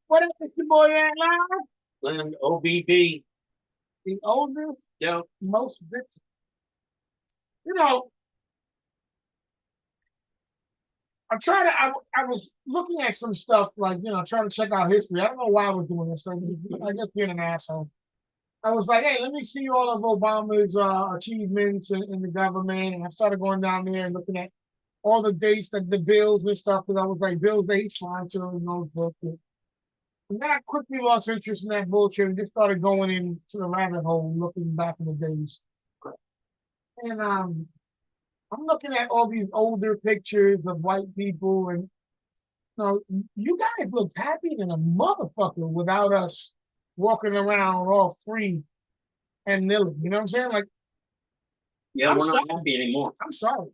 What is the boy at now? Land OBD. The oldest, Yeah. most victim. You know, I was looking at some stuff like, trying to check out history. I don't know why I was doing this. I guess being an asshole. I was like, hey, let me see all of Obama's achievements in the government. And I started going down there and looking at all the dates, like the bills and stuff. Because I was like, bills that he's sponsoring and those books. And then I quickly lost interest in that bullshit and just started going into the rabbit hole, looking back in the days. And I'm looking at all these older pictures of white people, and you guys looked happy than a motherfucker without us walking around all free and nilly. You know what I'm saying? Like, yeah, we're not happy anymore. I'm sorry.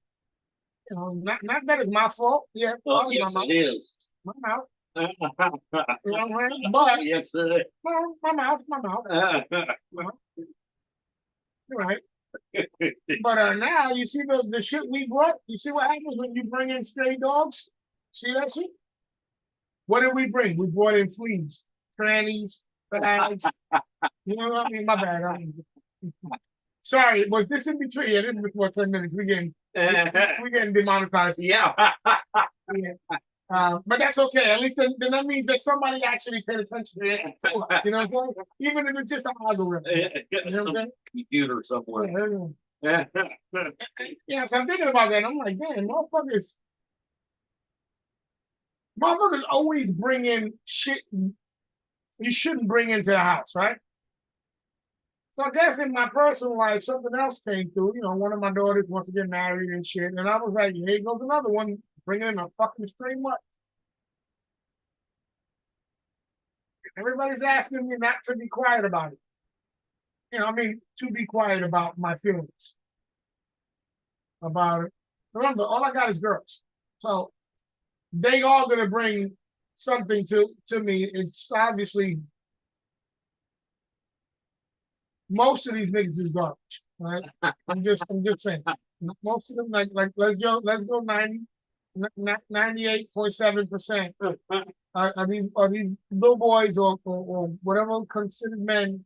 Not that it's my fault. Yeah, oh, yes, it is. My mouth. You know what I'm saying? But yes, it is. Well, my mouth. You're right. But now you see the shit we brought. You see what happens when you bring in stray dogs? See that shit? What did we bring? We brought in fleas, trannies, bags. You know what I mean? My bad. Sorry, was this in between? Yeah, this is before 10 minutes. We getting demonetized. Yeah. But that's okay. At least then that means that somebody actually paid attention to it. You know what I'm saying? Even if it's just an algorithm. You know what I'm saying? Computer somewhere. Yeah, so I'm thinking about that. And I'm like, damn, motherfuckers always bring in shit you shouldn't bring into the house, right? So I guess in my personal life, something else came through. One of my daughters wants to get married and shit. And I was like, here goes another one, bringing in a fucking stray mutt. Everybody's asking me not to be quiet about it. To be quiet about my feelings about it. Remember, all I got is girls. So they all gonna bring something to me. It's obviously most of these niggas is garbage, right? I'm just saying. Most of them like let's go 98.7% are these little boys or whatever considered men,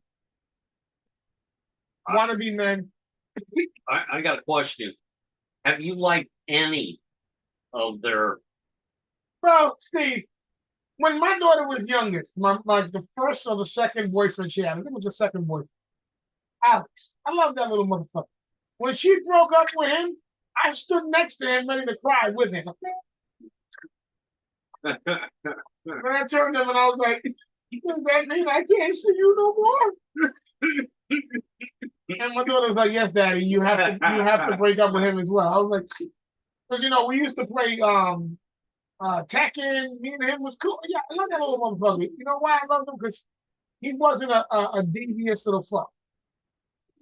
wannabe men. I got a question. Have you liked any of their? Well, Steve, when my daughter was youngest, like the first or the second boyfriend she had, I think it was the second boyfriend, Alex. I love that little motherfucker. When she broke up with him, I stood next to him ready to cry with him. When I turned to him and I was like, does that mean I can't see you no more? And my daughter was like, yes, Daddy, you have to break up with him as well. I was like, because we used to play Tekken. Me and him was cool. Yeah, I love that little motherfucker. You know why I love him? Because he wasn't a devious little fuck.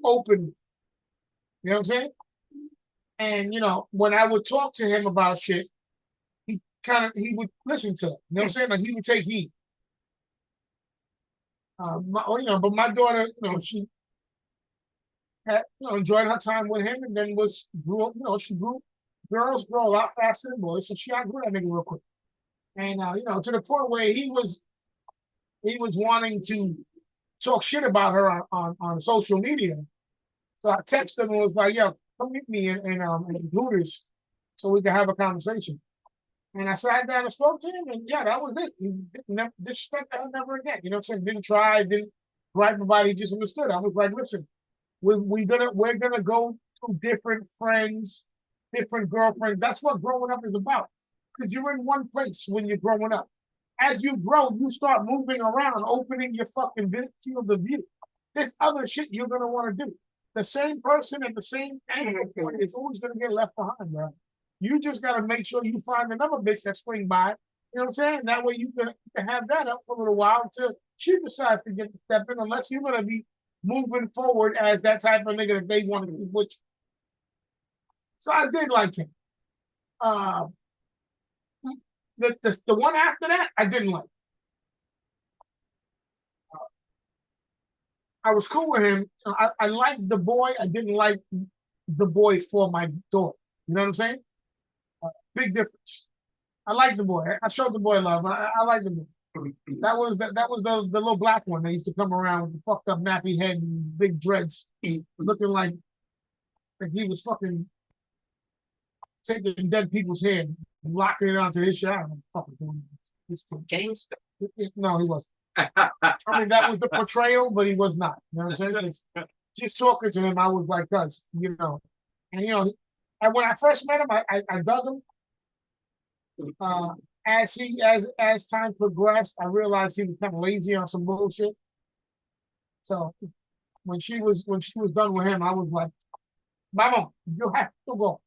Open. You know what I'm saying? And when I would talk to him about shit, he would listen to it. You know what I'm saying? Like he would take heed. But my daughter, had, enjoyed her time with him, and then grew up. She grew. Girls grow a lot faster than boys, so she outgrew that nigga real quick. And to the point where he was wanting to talk shit about her on social media. So I texted him and was like, "Yo, come meet me in Hooters so we can have a conversation." And I sat down and spoke to him, and yeah, that was it. He didn't never disrespect her never again. You know what I'm saying? Didn't try, didn't gripe about it, he just understood. I was like, listen, we're gonna go through different friends, different girlfriends. That's what growing up is about. Because you're in one place when you're growing up. As you grow, you start moving around, opening your fucking field of view. There's other shit you're gonna want to do. The same person at the same angle point is always gonna get left behind, bro. You just gotta make sure you find another bitch that swing by. You know what I'm saying? That way you can have that up for a little while until she decides to get the step in, unless you're gonna be moving forward as that type of nigga that they want to be with you. So I did like him. Uh, the one after that, I didn't like. I was cool with him. I liked the boy. I didn't like the boy for my daughter. You know what I'm saying? Big difference. I like the boy. I showed the boy love. I like the boy. That was the little black one that used to come around with the fucked up nappy head and big dreads, looking like he was fucking taking dead people's head and locking it onto his shit. I don't know what the fuck doing. Gangster. No, he wasn't. I mean, that was the portrayal, but he was not. You know what I'm saying? Just talking to him, I was like, "Cuz, and and when I first met him, I dug him. Uh, as time progressed, I realized he was kind of lazy on some bullshit. So when she was done with him, I was like, "Mama, you have to go."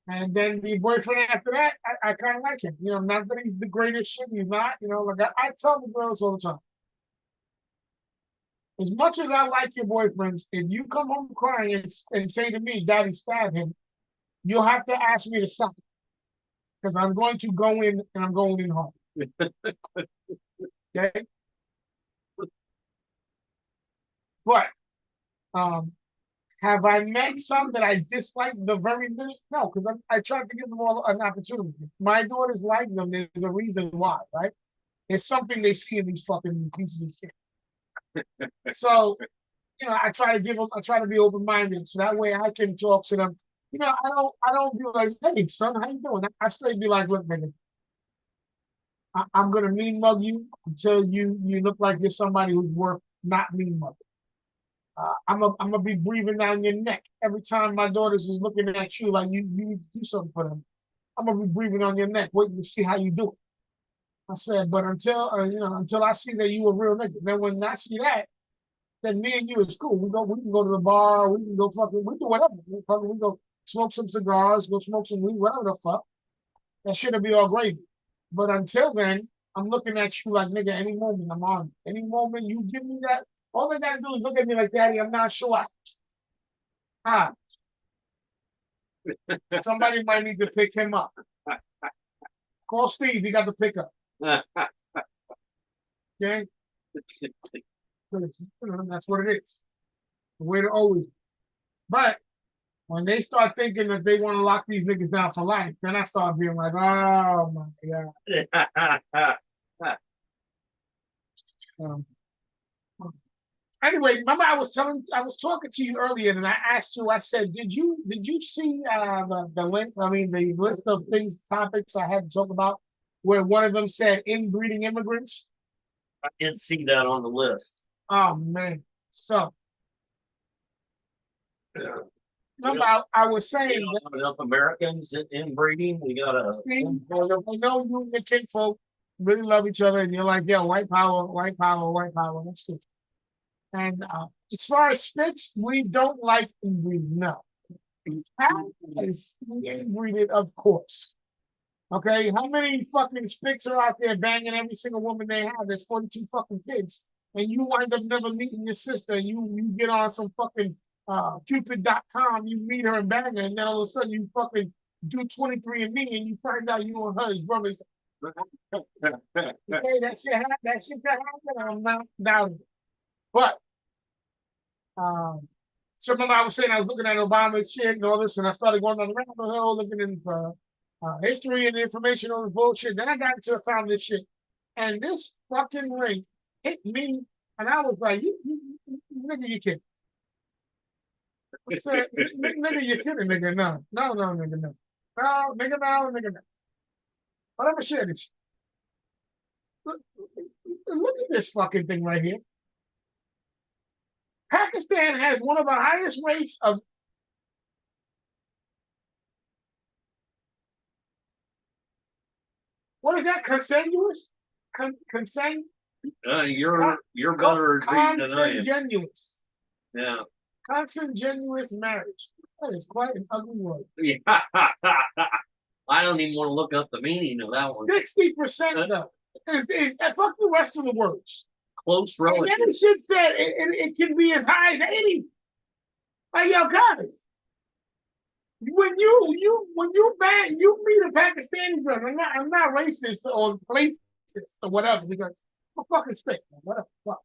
And then the boyfriend after that, I kind of like him. Not that he's the greatest shit. He's not. Like I tell the girls all the time. As much as I like your boyfriends, if you come home crying and say to me, "Daddy stabbed him," you'll have to ask me to stop because I'm going to go in and I'm going in hard. Okay, but um, have I met some that I disliked the very minute? No, because I tried to give them all an opportunity. My daughters like them. There's a reason why, right? It's something they see in these fucking pieces of shit. So, I try to be open minded so that way I can talk to them. I don't be like, "Hey, son, how you doing?" I straight be like, "Look, nigga, I'm gonna mean mug you until you look like you're somebody who's worth not mean mugging. I'm gonna be breathing down your neck every time my daughters is looking at you like you need to do something for them. I'm gonna be breathing on your neck, waiting to see how you do it." I said, but until I see that you a real nigga. Then when I see that, then me and you is cool. We can go to the bar, we can go fucking, we do whatever. We go smoke some cigars, go smoke some weed, whatever the fuck. That shit'll be all gravy. But until then, I'm looking at you like, nigga, any moment I'm on. Any moment you give me that, all they gotta do is look at me like, "Daddy, I'm not sure." Ah, somebody might need to pick him up. Call Steve, he got the pickup. Okay? That's what it is. The way to always. But when they start thinking that they want to lock these niggas down for life, then I start being like, "Oh my God." Um, anyway, remember I was talking to you earlier, and I asked you. I said, "Did you see the link? I mean, the list of topics I had to talk about, where one of them said inbreeding immigrants." I didn't see that on the list. Oh man, so Yeah. remember I was saying that Enough Americans in breeding. We got a. Steve, I know you and your kinfolk really love each other, and you're like, "Yeah, white power, white power, white power." That's good. And as far as spits, we don't like inbreeding. No, cat is inbreeded, of course. Okay, how many fucking spicks are out there banging every single woman they have? There's 42 fucking kids, and you wind up never meeting your sister. You get on some fucking Cupid.com, you meet her and bang her, and then all of a sudden you fucking do 23andMe and you find out you and her is brothers. Okay, that shit can happen. I'm not doubting it. But So remember I was saying I was looking at Obama's shit and all this, and I started going on the rabbit hole looking into history and information on the bullshit. Then I got into found this shit, and this fucking ring hit me, and I was like, nigga, you kidding? Nigga, you kidding, nigga? No, nigga, no, nigga, no, nigga, no. But I'm gonna share this. Look at this fucking thing right here. Pakistan has one of the highest rates of what is that? Consanguous? Consang? You're better at reading than I am. Consanguineous. Yeah. Consanguineous marriage. That is quite an ugly word. Yeah. I don't even want to look up the meaning of that one. 60% though. Fuck the rest of the words. Close relative. And then the shit said it can be as high as 80. Like, yo, guys, when you meet a Pakistani girl, I'm not racist or racist or whatever, because I'm fucking straight, man. Whatever. Fuck.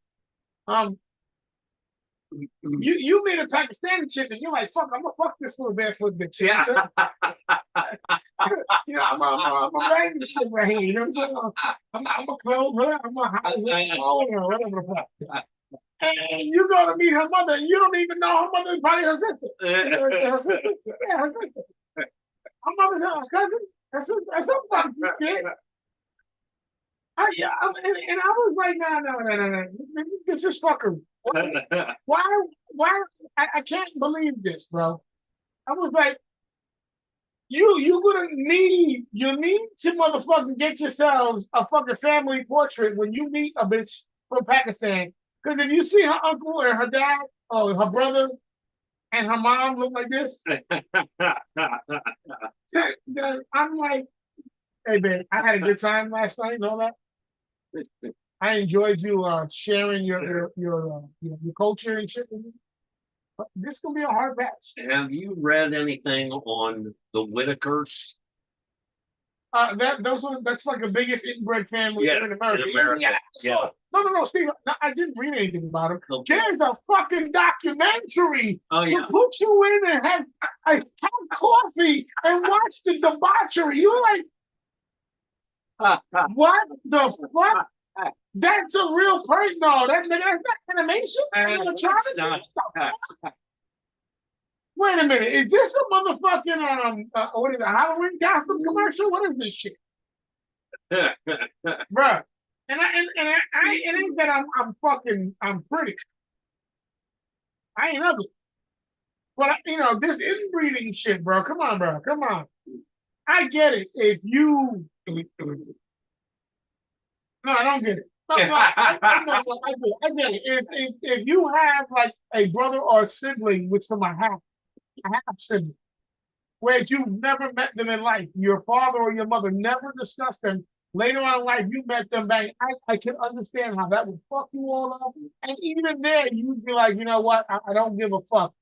You meet a Pakistani chick and you're like, fuck, I'm gonna fuck this little barefoot bitch. Yeah. You know, I'm a bang this shit right here. You know what I'm saying? I'm a clothe her. I'm a house her, whatever the fuck. And you go to meet her mother, and you don't even know her mother is probably her sister. Her sister. Yeah, her sister. Her mother's her cousin. That's some fucking shit. And I was like, no. This is fuckery. Why? I can't believe this, bro. I was like, you need to motherfucking get yourselves a fucking family portrait when you meet a bitch from Pakistan. Because if you see her uncle and her dad or her brother and her mom look like this, then I'm like, hey, babe, I had a good time last night and all that. I enjoyed you sharing your culture and shit with me. But this is gonna be a hard pass. Have you read anything on the Whitakers? That's like the biggest inbred family Yes, in America. in America. Yeah. No, Steve. No, I didn't read anything about him. Okay. There's a fucking documentary to put you in and have coffee and watch the debauchery. You're like, what the fuck? That's a real person. No, that's not animation. Wait a minute. Is this a motherfucking what is it? Halloween costume commercial? What is this shit, bruh? And it ain't that I'm pretty. I ain't ugly, but this inbreeding shit, bro. Come on, bro. Come on. I get it. If you no, I don't get it. No, I get it. If you have like a brother or a sibling, which from I have siblings, where you've never met them in life, your father or your mother never discussed them. Later on in life, you met them back. I can understand how that would fuck you all up. And even there, you'd be like, you know what? I don't give a fuck.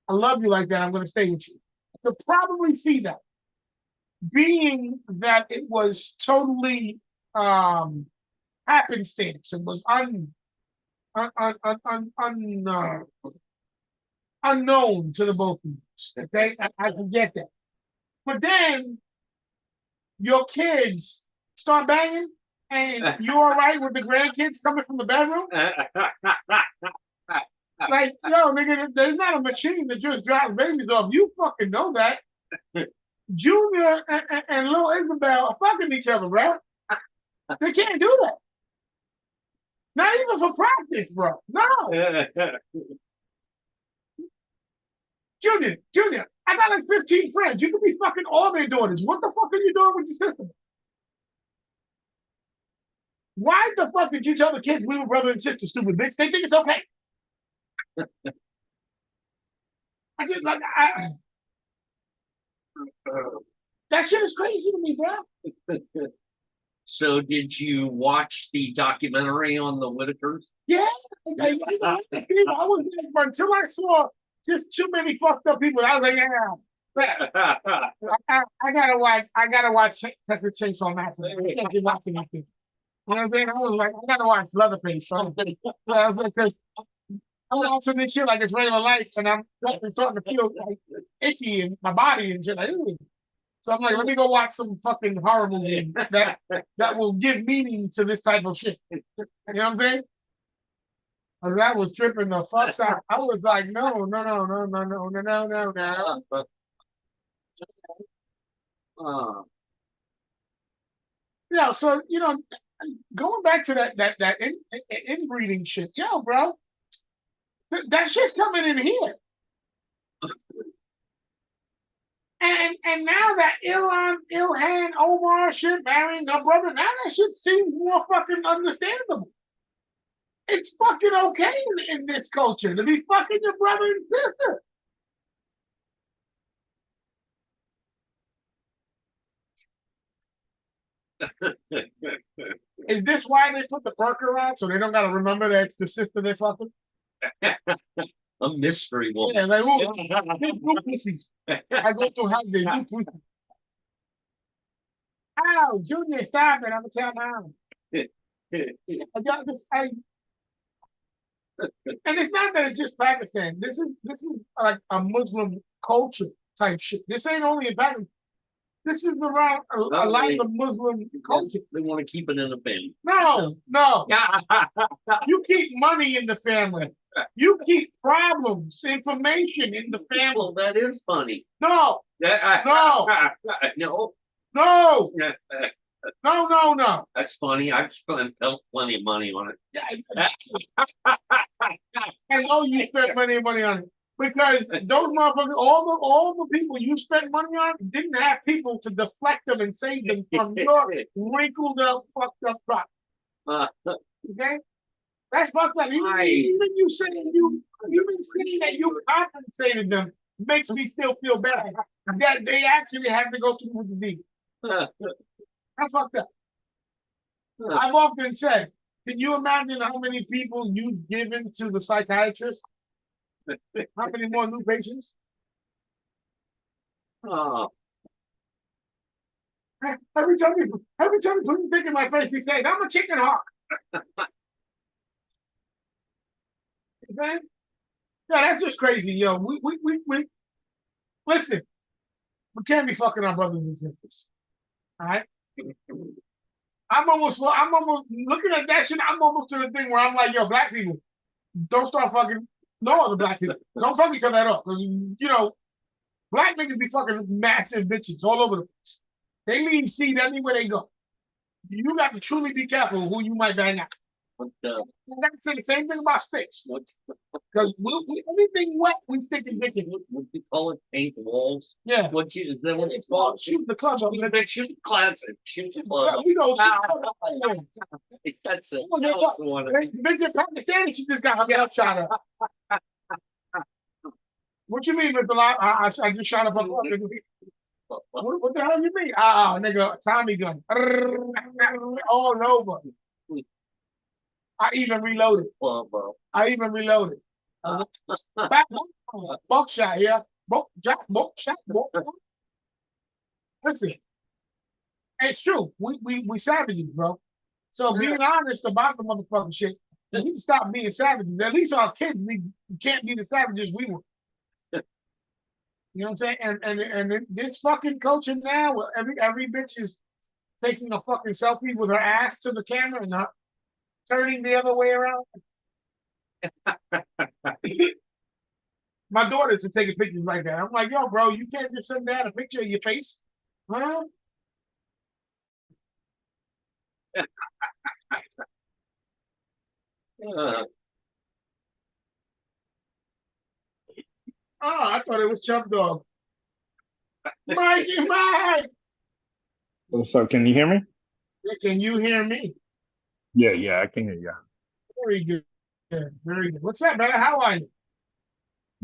I love you like that. I'm going to stay with you. To probably see that, being that it was totally happenstance. It was unknown to the both of you. Okay, I can get that. But then your kids start banging, and you all right with the grandkids coming from the bedroom? Like, yo, nigga, there's not a machine that just drops babies off. You fucking know that. Junior and little Isabel are fucking each other, bro. They can't do that. Not even for practice, bro. No. Junior, I got like 15 friends. You could be fucking all their daughters. What the fuck are you doing with your sister? Why the fuck did you tell the kids we were brother and sister, stupid bitch? They think it's okay. That shit is crazy to me, bro. So did you watch the documentary on the Whitakers? Yeah. I was there until I saw just too many fucked up people. I was like, yeah. I gotta watch Texas Chainsaw Massacre. I can't be watching that thing. You know what I'm saying? I was like, I gotta watch Leatherface. So, I was like, I'm watching this shit like it's regular life, and I'm starting to feel like icky in my body and shit. Like, ooh. So I'm like, let me go watch some fucking horror movie that will give meaning to this type of shit. You know what I'm saying? And that was tripping the fuck out. I was like, no, no, no, no, no, no, no, no, no, no. Yeah, so going back to that inbreeding shit, yo, bro, that shit's coming in here. And now that Ilhan Omar shit marrying her brother, now that shit seems more fucking understandable. It's fucking okay in this culture to be fucking your brother and sister. Is this why they put the burqa on so they don't gotta remember that it's the sister they fucking? A mystery woman. Yeah, like, oh, good pussies. I go to have the new pussy. Ow, Junior, stop it! I'm gonna tell mom. I got this. And it's not that it's just Pakistan. This is like a Muslim culture type shit. This ain't only in Pakistan. This is around a lot of the Muslim culture. They want to keep it in the family. No, no. You keep money in the family. You keep problems, information in the family. Well, that is funny. No, no, No. no, no, no, no. That's funny. I've spent plenty of money on it. I know you spent money on it because those motherfuckers, all the people you spent money on didn't have people to deflect them and save them from your wrinkled up, fucked up crop. Okay, that's fucked up. Even you saying that you compensated them makes me still feel bad that they actually had to go through the deed. That's fucked up. I've often said, can you imagine how many people you've given to the psychiatrist? How many more new patients? Every time he puts his dick in my face, he says, "I'm a chicken hawk." Okay? Yeah, that's just crazy, yo. We listen. We can't be fucking our brothers and sisters. All right. I'm almost looking at that shit. I'm almost to the thing where I'm like, yo, black people, don't start fucking no other black people. Don't fuck each other up. Because, black niggas be fucking massive bitches all over the place. They leave seed everywhere they go. You got to truly be careful who you might bang out. You got to say the same thing about sticks. Because anything wet, we stick and dick it. What do you call it? Paint the walls? Yeah. Is that what it's called? Shoot the club up. Shoot the classic. Shoot the club up. We know. That's it. Vincent Pakistani, she just got her mouth shot up. What you mean, Mr. Locke? I just shot up a club. What the hell you mean? Nigga, Tommy gun. All over. I even reloaded. Buckshot, yeah. Buckshot. Listen, it's true. We savages, bro. So being honest about the motherfucking shit, we need to stop being savages. At least our kids can't be the savages we were. You know what I'm saying? And this fucking culture now, where every bitch is taking a fucking selfie with her ass to the camera and not turning the other way around. My daughters are taking pictures like that. I'm like, yo, bro, you can't just send that a picture of your face, huh? Oh, I thought it was Chump Dog. Mikey, Mike. What's up? Can you hear me? Can you hear me? Yeah, I can hear you. Very good. Very good. What's up, brother? How are you?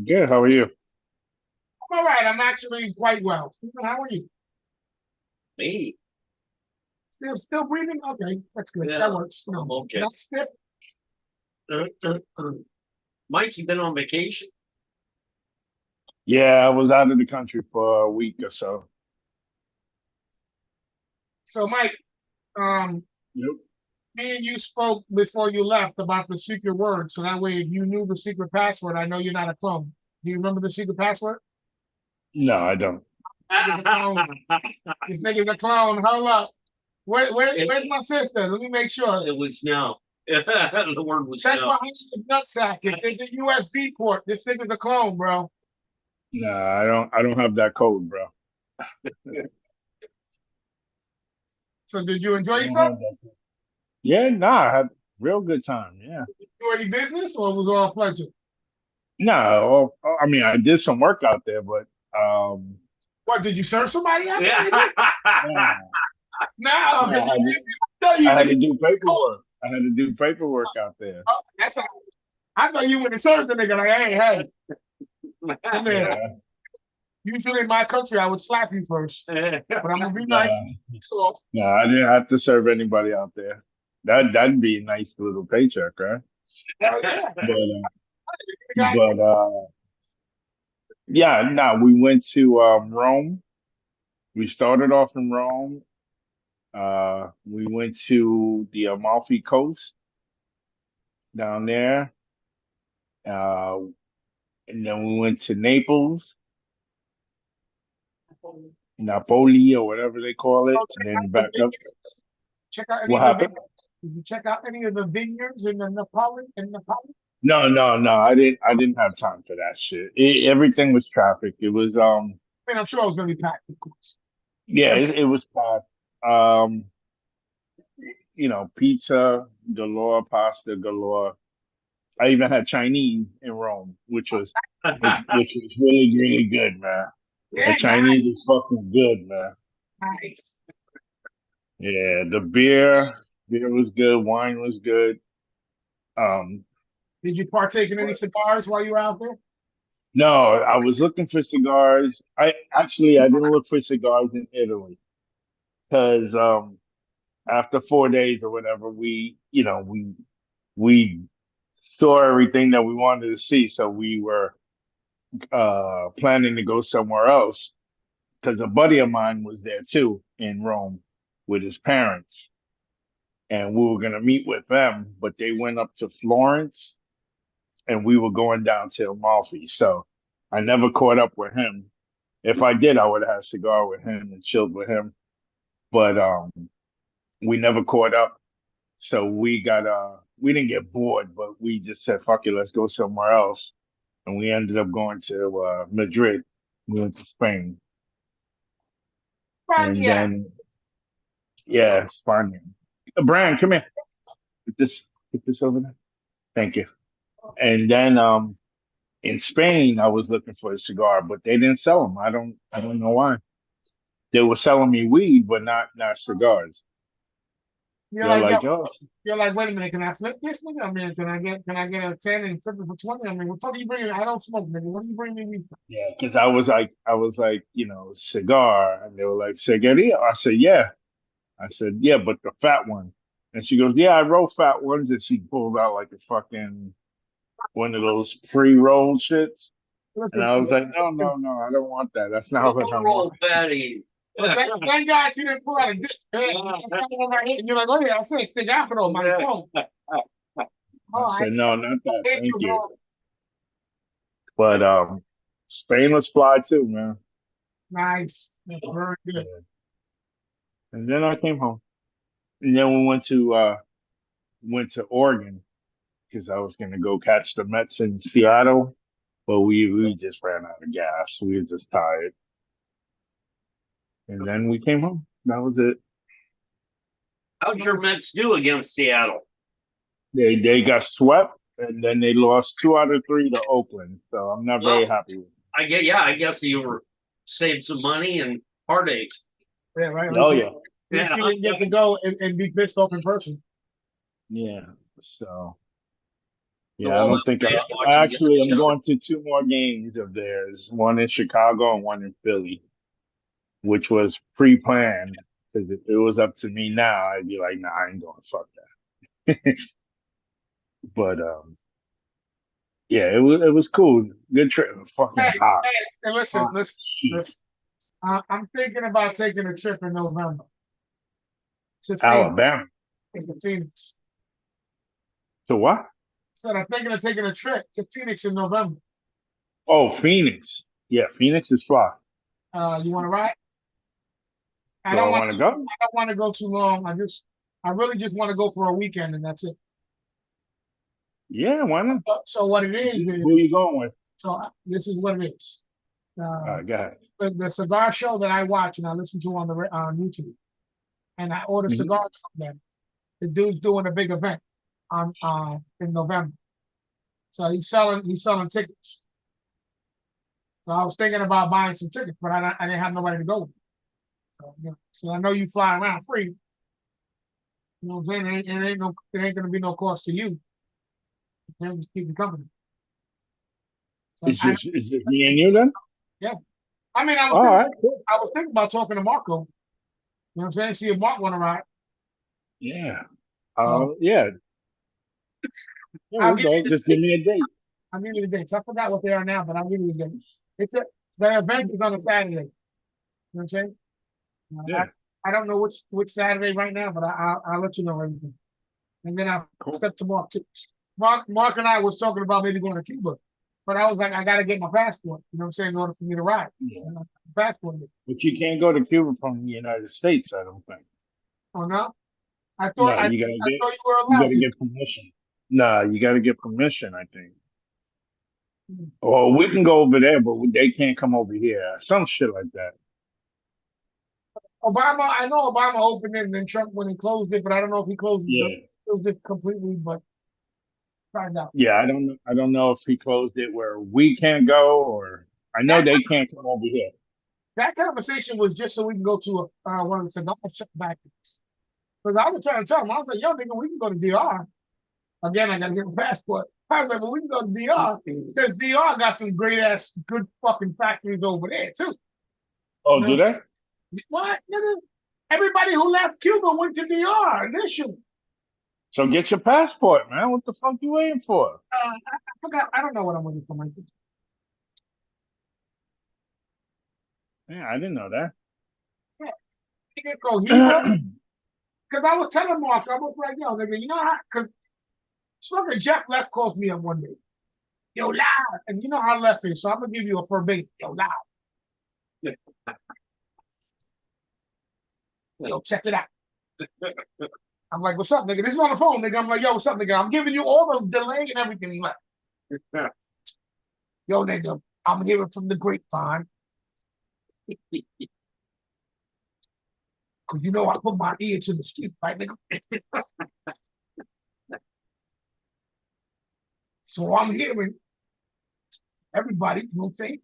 Good. How are you? I'm all right. I'm actually quite well. Stephen, how are you? Me? Still breathing? Okay, that's good. Yeah, that works. No, I'm okay. Not stiff. Mike, you been on vacation? Yeah, I was out of the country for a week or so. So, Mike, Yep. Me and you spoke before you left about the secret word, so that way, if you knew the secret password, I know you're not a clone. Do you remember the secret password? No, I don't. Nigga's a clone. This nigga's a clone. Hold up. Where's my sister? Let me make sure. It was no. The word was Check no. behind the nutsack. If there's a USB port, this nigga's a clone, bro. No, I don't have that code, bro. So did you I enjoy don't yourself? have that code. Yeah, nah, I had real good time. Yeah. Do any business or it was all pleasure? No, I mean, I did some work out there, but What, did you serve somebody out Yeah. there? no, No, no, because I know you I had niggas. to do paperwork. I had to do paperwork out there. Oh, that's how, I thought you would have served the nigga like, hey, come here. Yeah, Usually in my country, I would slap you first, but I'm gonna be nice. nah, So, nah, I didn't have to serve anybody out there. That'd be a nice little paycheck, right? hell yeah. But You got but yeah, no, we went to Rome. We started off in Rome. We went to the Amalfi Coast down there. Uh, and then we went to Naples, Napoli, or whatever they call it, and then back up. check out any What of the happened? vineyards. Did you check out any of the vineyards in the Nepal? No. I didn't have time for that shit. Everything was traffic. It was I mean, I'm sure it was gonna be packed, of course. yeah, it was packed. Um, pizza galore, pasta galore. I even had Chinese in Rome, which was really really good, man. The Yeah, Chinese is fucking good, man. nice. Yeah, the beer was good, wine was good. Um, Did you partake in any cigars while you were out there? no, I was looking for cigars. I didn't look for cigars in Italy because after 4 days or whatever, we saw everything that we wanted to see, so we were planning to go somewhere else because a buddy of mine was there too in Rome with his parents, and we were gonna meet with them, but they went up to Florence, and we were going down to Amalfi. So I never caught up with him. If I did, I would have had a cigar with him and chilled with him. But we never caught up. So we didn't get bored, but we just said, fuck it, let's go somewhere else. And we ended up going to Madrid. We went to Spain. Fuck And yeah. then yeah, Spain. Brian, come here. Put this put this over there. Thank you. And then in Spain, I was looking for a cigar, but they didn't sell them. I don't know why. They were selling me weed, but not cigars. You're They're like, yo, like, oh, you're like, wait a minute, can I flip this nigga? I mean, can I get a 10 and flip it for 20? I mean, what the fuck are you bringing? I don't smoke, nigga. What are you bringing me? yeah, because I was like, cigar, and they were like, cigarilla. I said, yeah. I said, yeah, but the fat one. And she goes, yeah, I roll fat ones, and she pulled out like a fucking one of those pre-rolled shits. And Listen, I was like, no, I don't want that. That's not what I Don't want. roll fatties. but thank God you didn't pull out a dick. Hey, and you're like, oh yeah, I said cigarro, my phone. Oh, I said, no, not that. hate Thank you, you. bro. But Spain was fly too, man. Nice. That's very good. Yeah. And then I came home. And then we went to Oregon because I was gonna go catch the Mets in Seattle, but we just ran out of gas. We were just tired. And then we came home. That was it. How'd your Mets do against Seattle? They got swept and then they lost 2 out of 3 to Oakland. So I'm not very Well, happy with I guess you were saved some money and heartache. Yeah, right. it. Oh yeah. At least you didn't get to go and be pissed off in person. Yeah. So yeah, I All don't that think fan I watching actually I'm you know, going to 2 more games of theirs, one in Chicago and one in Philly, which was pre-planned. Because if it was up to me now, I'd be like, nah, I ain't going. Fuck that. But yeah, it was cool. Good trip. It was fucking Hey, hot. hey, listen, Hot listen, shit. listen. I'm thinking about taking a trip in November to Phoenix. Alabama. It's in Phoenix. So what? So I'm thinking of taking a trip to Phoenix in November. Oh, Phoenix. Yeah, Phoenix is far. You want to ride? I Do I don't want want to to. go? I don't want to go too long. I really just want to go for a weekend, and that's it. Yeah, why not? So what it Who you is. going with? So this is what it is. All right, go ahead. The cigar show that I watch and I listen to on YouTube, and I order Mhm. cigars from them. The dude's doing a big event on in November, so he's selling tickets. So I was thinking about buying some tickets, but I didn't have nobody to go with. So, so I know you fly around free. You know what I'm saying? It ain't gonna be no cost to you. You just keep you company. So It's just me and you then? yeah. I mean, All right, cool. I was thinking about talking to Marco. You know what I'm saying? See if Mark want to ride. Yeah. So Yeah. Yeah, I'll we'll give go. you the Just give me a date. I'll give you the dates. I forgot what they are now, but I'll give you the dates. The event is on a Saturday. You know what I'm saying? Yeah, I don't know which Saturday right now, but I'll let you know everything. And then I'll cool. step to Mark too. Mark and I was talking about maybe going to Cuba, but I was like, I gotta get my passport. You know what I'm saying? In order for me to ride. Yeah. Passport. But you can't go to Cuba from the United States, I don't think. Oh no? I thought No, I, you gotta I get thought you were you allowed gotta to. get permission. Nah, you gotta get permission, I think. Hmm. Or we can go over there, but they can't come over here. Some shit like that. Obama, I know Obama opened it and then Trump when he closed it, but I don't know if he Yeah. closed it completely, but find out. Yeah, I don't know if he closed it where we can't go, or I know That they can't come over here. that conversation was just so we can go to one of the cigar shop back. Because I was trying to tell him, I was like, yo, nigga, we can go to DR. Again, I gotta get a passport. I was like, well, we can go to DR. Because DR got some great ass, good fucking factories over there, too. Oh, You do know? they? What, nigga? Everybody who left Cuba went to DR initially. So get your passport, man. What the fuck you waiting for? I forgot. I don't know what I'm waiting for. My Yeah, I didn't know that. yeah, nigga, Cohiba. Because I was telling Mark, I was like, yo, nigga, you know how? Because fucking Jeff Left calls me up one day. Yo, loud. And you know how Left is, so I'm gonna give you a verbatim. Yo, loud. Yo, check it out. I'm like, what's up, nigga? This is on the phone, nigga. I'm like, yo, what's up, nigga? I'm giving you all the delay and everything left. Yo, nigga, I'm hearing from the grapevine. Cause you know I put my ear to the street, right, nigga? So I'm hearing everybody, you know what I'm saying?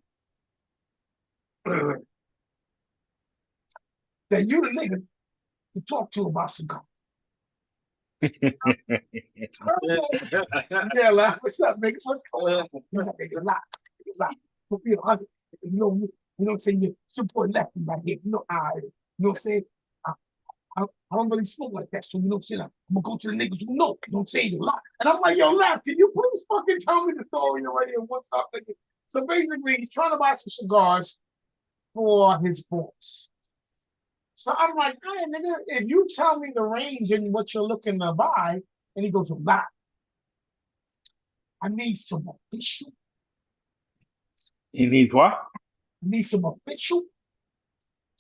That you the nigga to talk to about cigars. Yeah, laugh. What's up, nigga? What's going on? Nigga, lie. You know, you know what I'm saying? You support lefty right here. You know how it is. You know what I'm saying? I, I don't really smoke like that. So, you know what I'm saying? I'm going to go to the niggas who know. You know what I'm saying? You lie. And I'm like, yo, laugh. Can you please fucking tell me the story already and what's up, nigga? So basically, he's trying to buy some cigars for his boss. So I'm like, hey, nigga, if you tell me the range and what you're looking to buy, and he goes, lie. I need some official. He needs what? I need some official.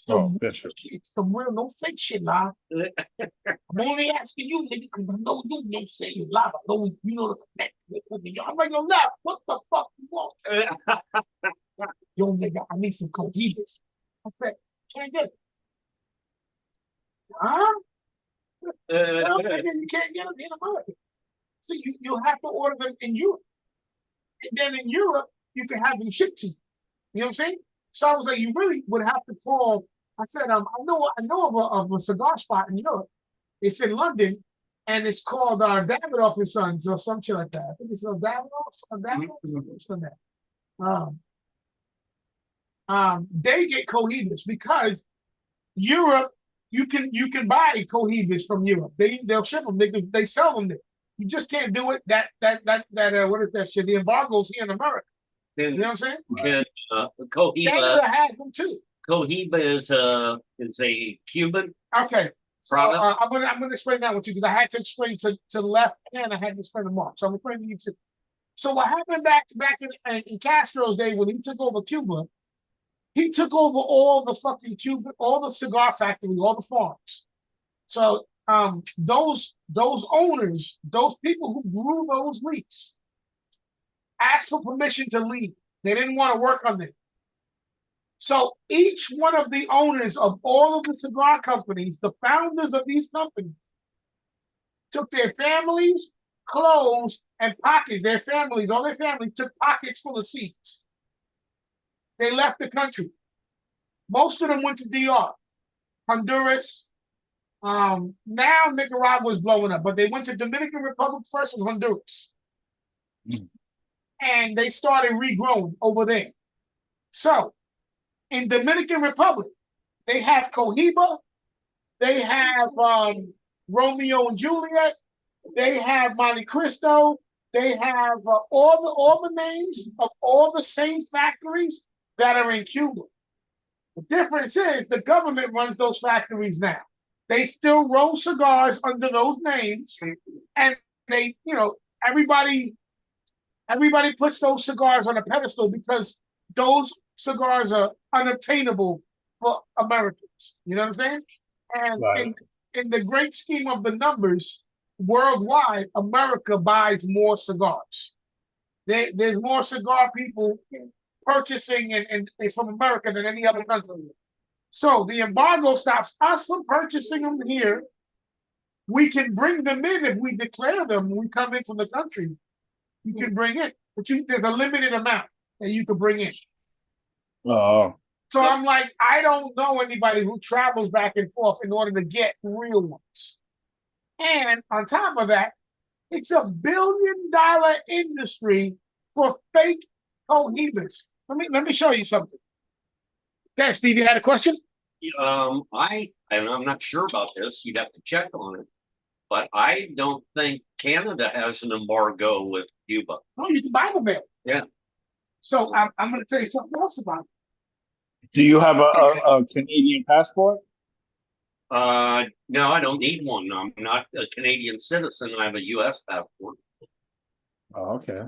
Oh, official. Some real, no fake shit, lie. I'm only asking you, nigga, because I know you don't say you lie. I know you know the connect with me. I'm like, yo, lie. What the fuck you want? Yo, nigga, I need some cohitas. I said, can't get it. Huh? Well, nigga, you can't get them in America. So you have to order them in Europe. And then in Europe, you can have them shipped to you. You know what I'm saying? So I was like, you really would have to call. I said, I know of a cigar spot in Europe. It's in London, and it's called Davidoff and Sons or some shit like that. I think it's Davidoff, something like that. They get cohibas because Europe, you can buy cohibas from Europe. They'll ship them. They sell them there. You just can't do it. What is that shit? The embargoes here in America. You know what I'm saying? Cohiba. Canada has them too. Cohiba is a Cuban. Okay, So product? I'm gonna explain that one to you because I had to explain to the left and I had to explain to Mark. So I'm explaining to you too. So what happened back in Castro's day when he took over Cuba, he took over all the fucking Cuba, all the cigar factories, all the farms. So those owners, those people who grew those leaves, asked for permission to leave. They didn't want to work on it. So each one of the owners of all of the cigar companies, the founders of these companies, took their families, clothes, and pockets. Their families, all their families took pockets full of seeds. They left the country. Most of them went to DR, Honduras. Now Nicaragua is blowing up, but they went to Dominican Republic first and Honduras. And they started regrowing over there. So in Dominican Republic, they have Cohiba, they have Romeo and Juliet, they have Monte Cristo, they have all the names of all the same factories that are in Cuba. The difference is the government runs those factories now. They still roll cigars under those names, and they, everybody puts those cigars on a pedestal because those cigars are unobtainable for Americans. You know what I'm saying? And Right. in the great scheme of the numbers, worldwide, America buys more cigars. There's more cigar people purchasing and from America than any other country. So the embargo stops us from purchasing them here. We can bring them in if we declare them when we come in from the country. You can bring in, but there's a limited amount that you can bring in. Oh. So I'm like, I don't know anybody who travels back and forth in order to get real ones. And on top of that, it's $1 billion industry for fake cohibas. Let me show you something. Okay, Steve, you had a question? I'm not sure about this. You'd have to check on it, but I don't think Canada has an embargo with Cuba. No, you can buy them there. Yeah. So I'm going to tell you something else about it. Do you have a Canadian passport? No, I don't need one. I'm not a Canadian citizen. I have a U.S. passport. Oh, okay.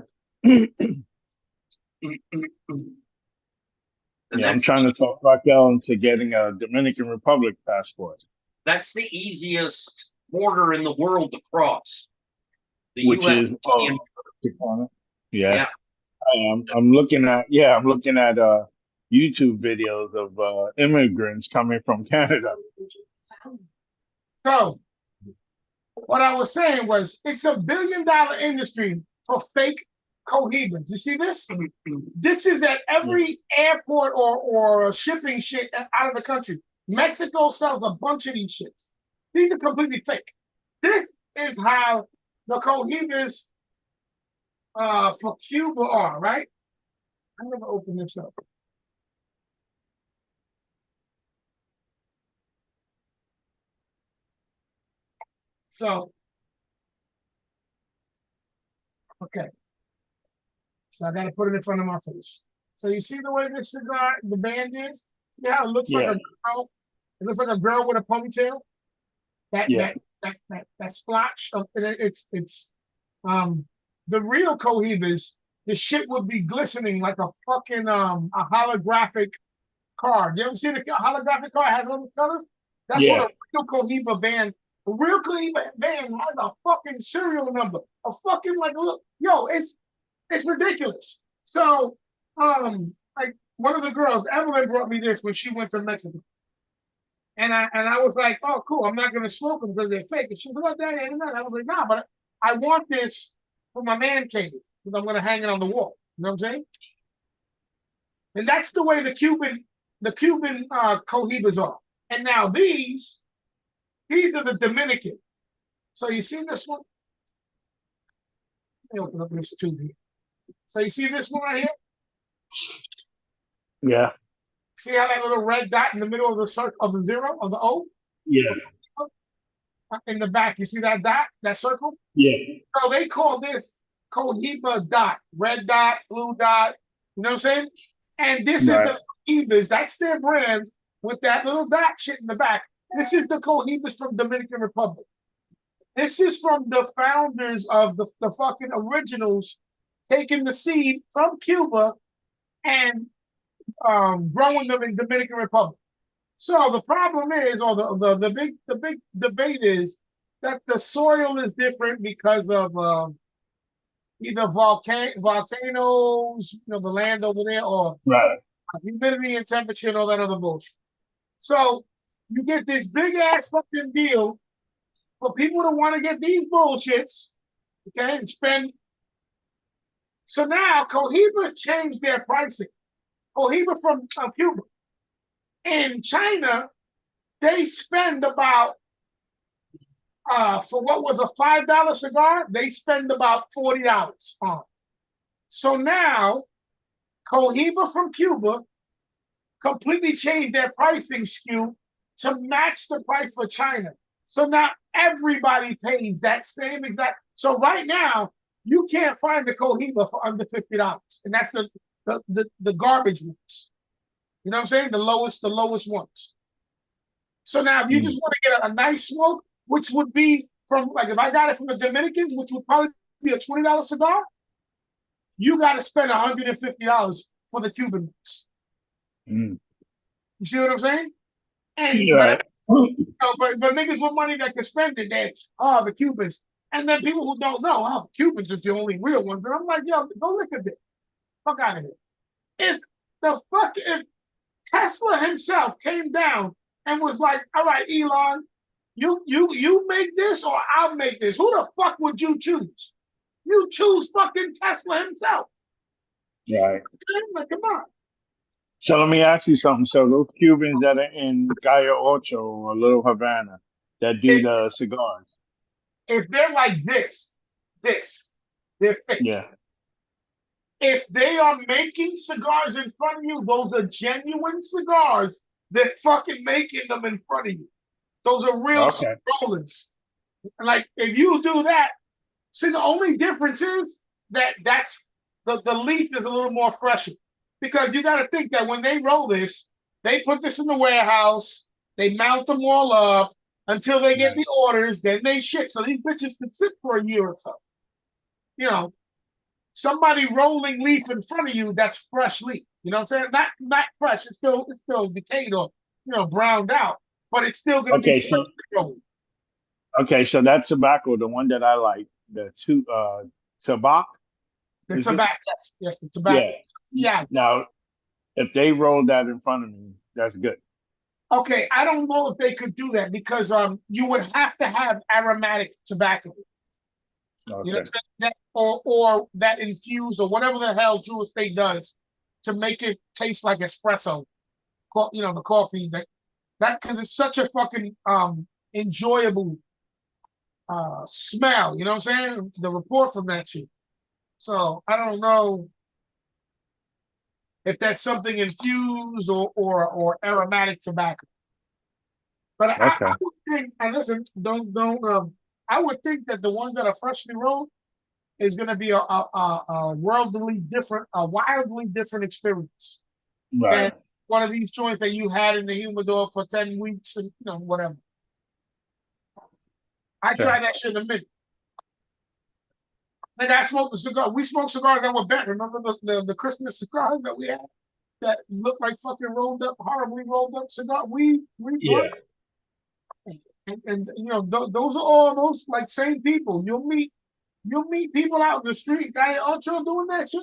And I'm trying to talk Raquel into getting a Dominican Republic passport. That's the easiest border in the world to cross. Which is yeah. I'm looking at YouTube videos of immigrants coming from Canada. So what I was saying was it's $1 billion industry for fake cohibas. You see this? This is at every airport or shipping shit out of the country. Mexico sells a bunch of these shits. These are completely fake. This is how the cohibas for Cuba are, right? I'm gonna open this up. So, okay. So I got to put it in front of my face. So you see the way this cigar, the band is? See how it looks like a girl? It looks like a girl with a ponytail. That splotch. It's the real cohibas. The shit would be glistening like a fucking a holographic card. You ever seen a holographic card? It has all the colors. That's what a real cohiba band. A real cohiba band has a fucking serial number. A fucking look, it's ridiculous. So, like one of the girls, Evelyn brought me this when she went to Mexico. And I was like, oh, cool, I'm not gonna smoke them because they're fake. And she was like, that ain't enough. I was like, nah, but I want this for my man cave because I'm gonna hang it on the wall. You know what I'm saying? And that's the way the Cuban cohibas are. And now these are the Dominican. So you see this one? Let me open up this tube here. So you see this one right here? Yeah. See how that little red dot in the middle of the circle of the zero of the O? Yeah. In the back, you see that dot, that circle? Yeah. So they call this Cohiba dot, red dot, blue dot. You know what I'm saying? And this is the Cohibas. That's their brand with that little dot shit in the back. This is the Cohibas from Dominican Republic. This is from the founders of the fucking originals taking the seed from Cuba and growing them in Dominican Republic. So the problem is, or the big debate is that the soil is different because of either volcanoes, the land over there, or Right. humidity and temperature and all that other bullshit. So you get this big ass fucking deal for people to want to get these bullshits, okay, and spend. So now Cohiba changed their pricing. Cohiba from Cuba. In China, they spend about for what was a $5 cigar, they spend about $40 on. So now Cohiba from Cuba completely changed their pricing skew to match the price for China. So now everybody pays that same exact. So right now you can't find the Cohiba for under $50, and that's the garbage ones. You know what I'm saying? The lowest ones. So now if you just want to get a nice smoke, which would be from, like, if I got it from the Dominicans, which would probably be a $20 cigar, you got to spend $150 for the Cuban ones. Mm. You see what I'm saying? And Right. but niggas with money that can spend it, they the Cubans. And then people who don't know, the Cubans are the only real ones. And I'm like, yo, go look at this. Fuck out of here. If Tesla himself came down and was like, all right, Elon, you make this or I'll make this. Who the fuck would you choose? You choose fucking Tesla himself. Right. Like, come on. So let me ask you something. So those Cubans that are in Calle Ocho or Little Havana that do the cigars. If they're like this, they're fake. Yeah. If they are making cigars in front of you, those are genuine cigars. They're fucking making them in front of you. Those are real rollers. Like, if you do that, see, the only difference is that's the leaf is a little more fresher. Because you got to think that when they roll this, they put this in the warehouse, they mount them all up until they get the orders, then they ship. So these bitches can sit for a year or so. You know, somebody rolling leaf in front of you, that's fresh leaf. You know what I'm saying? Not fresh. It's still decayed or browned out, but it's still gonna be fresh rolled. Okay, so that tobacco, the one that I like, the tobacco. The tobacco, yes, the tobacco. Yeah. Now, if they roll that in front of me, that's good. Okay, I don't know if they could do that because you would have to have aromatic tobacco. Okay. You know, or that infused or whatever the hell Drew Estate does to make it taste like espresso. The coffee that because it's such a fucking enjoyable smell. You know what I'm saying? The report from that shit. So I don't know if that's something infused or aromatic tobacco. But I would think, and listen, don't I would think that the ones that are freshly rolled is going to be a wildly different experience than one of these joints that you had in the humidor for 10 weeks and whatever. I tried that shit in a minute. Like, I smoked a cigar. We smoked cigars that were bent. Remember the Christmas cigars that we had that looked like fucking horribly rolled up cigar? We and those are all those like same people. You'll meet people out in the street, guy Ocho doing that shit.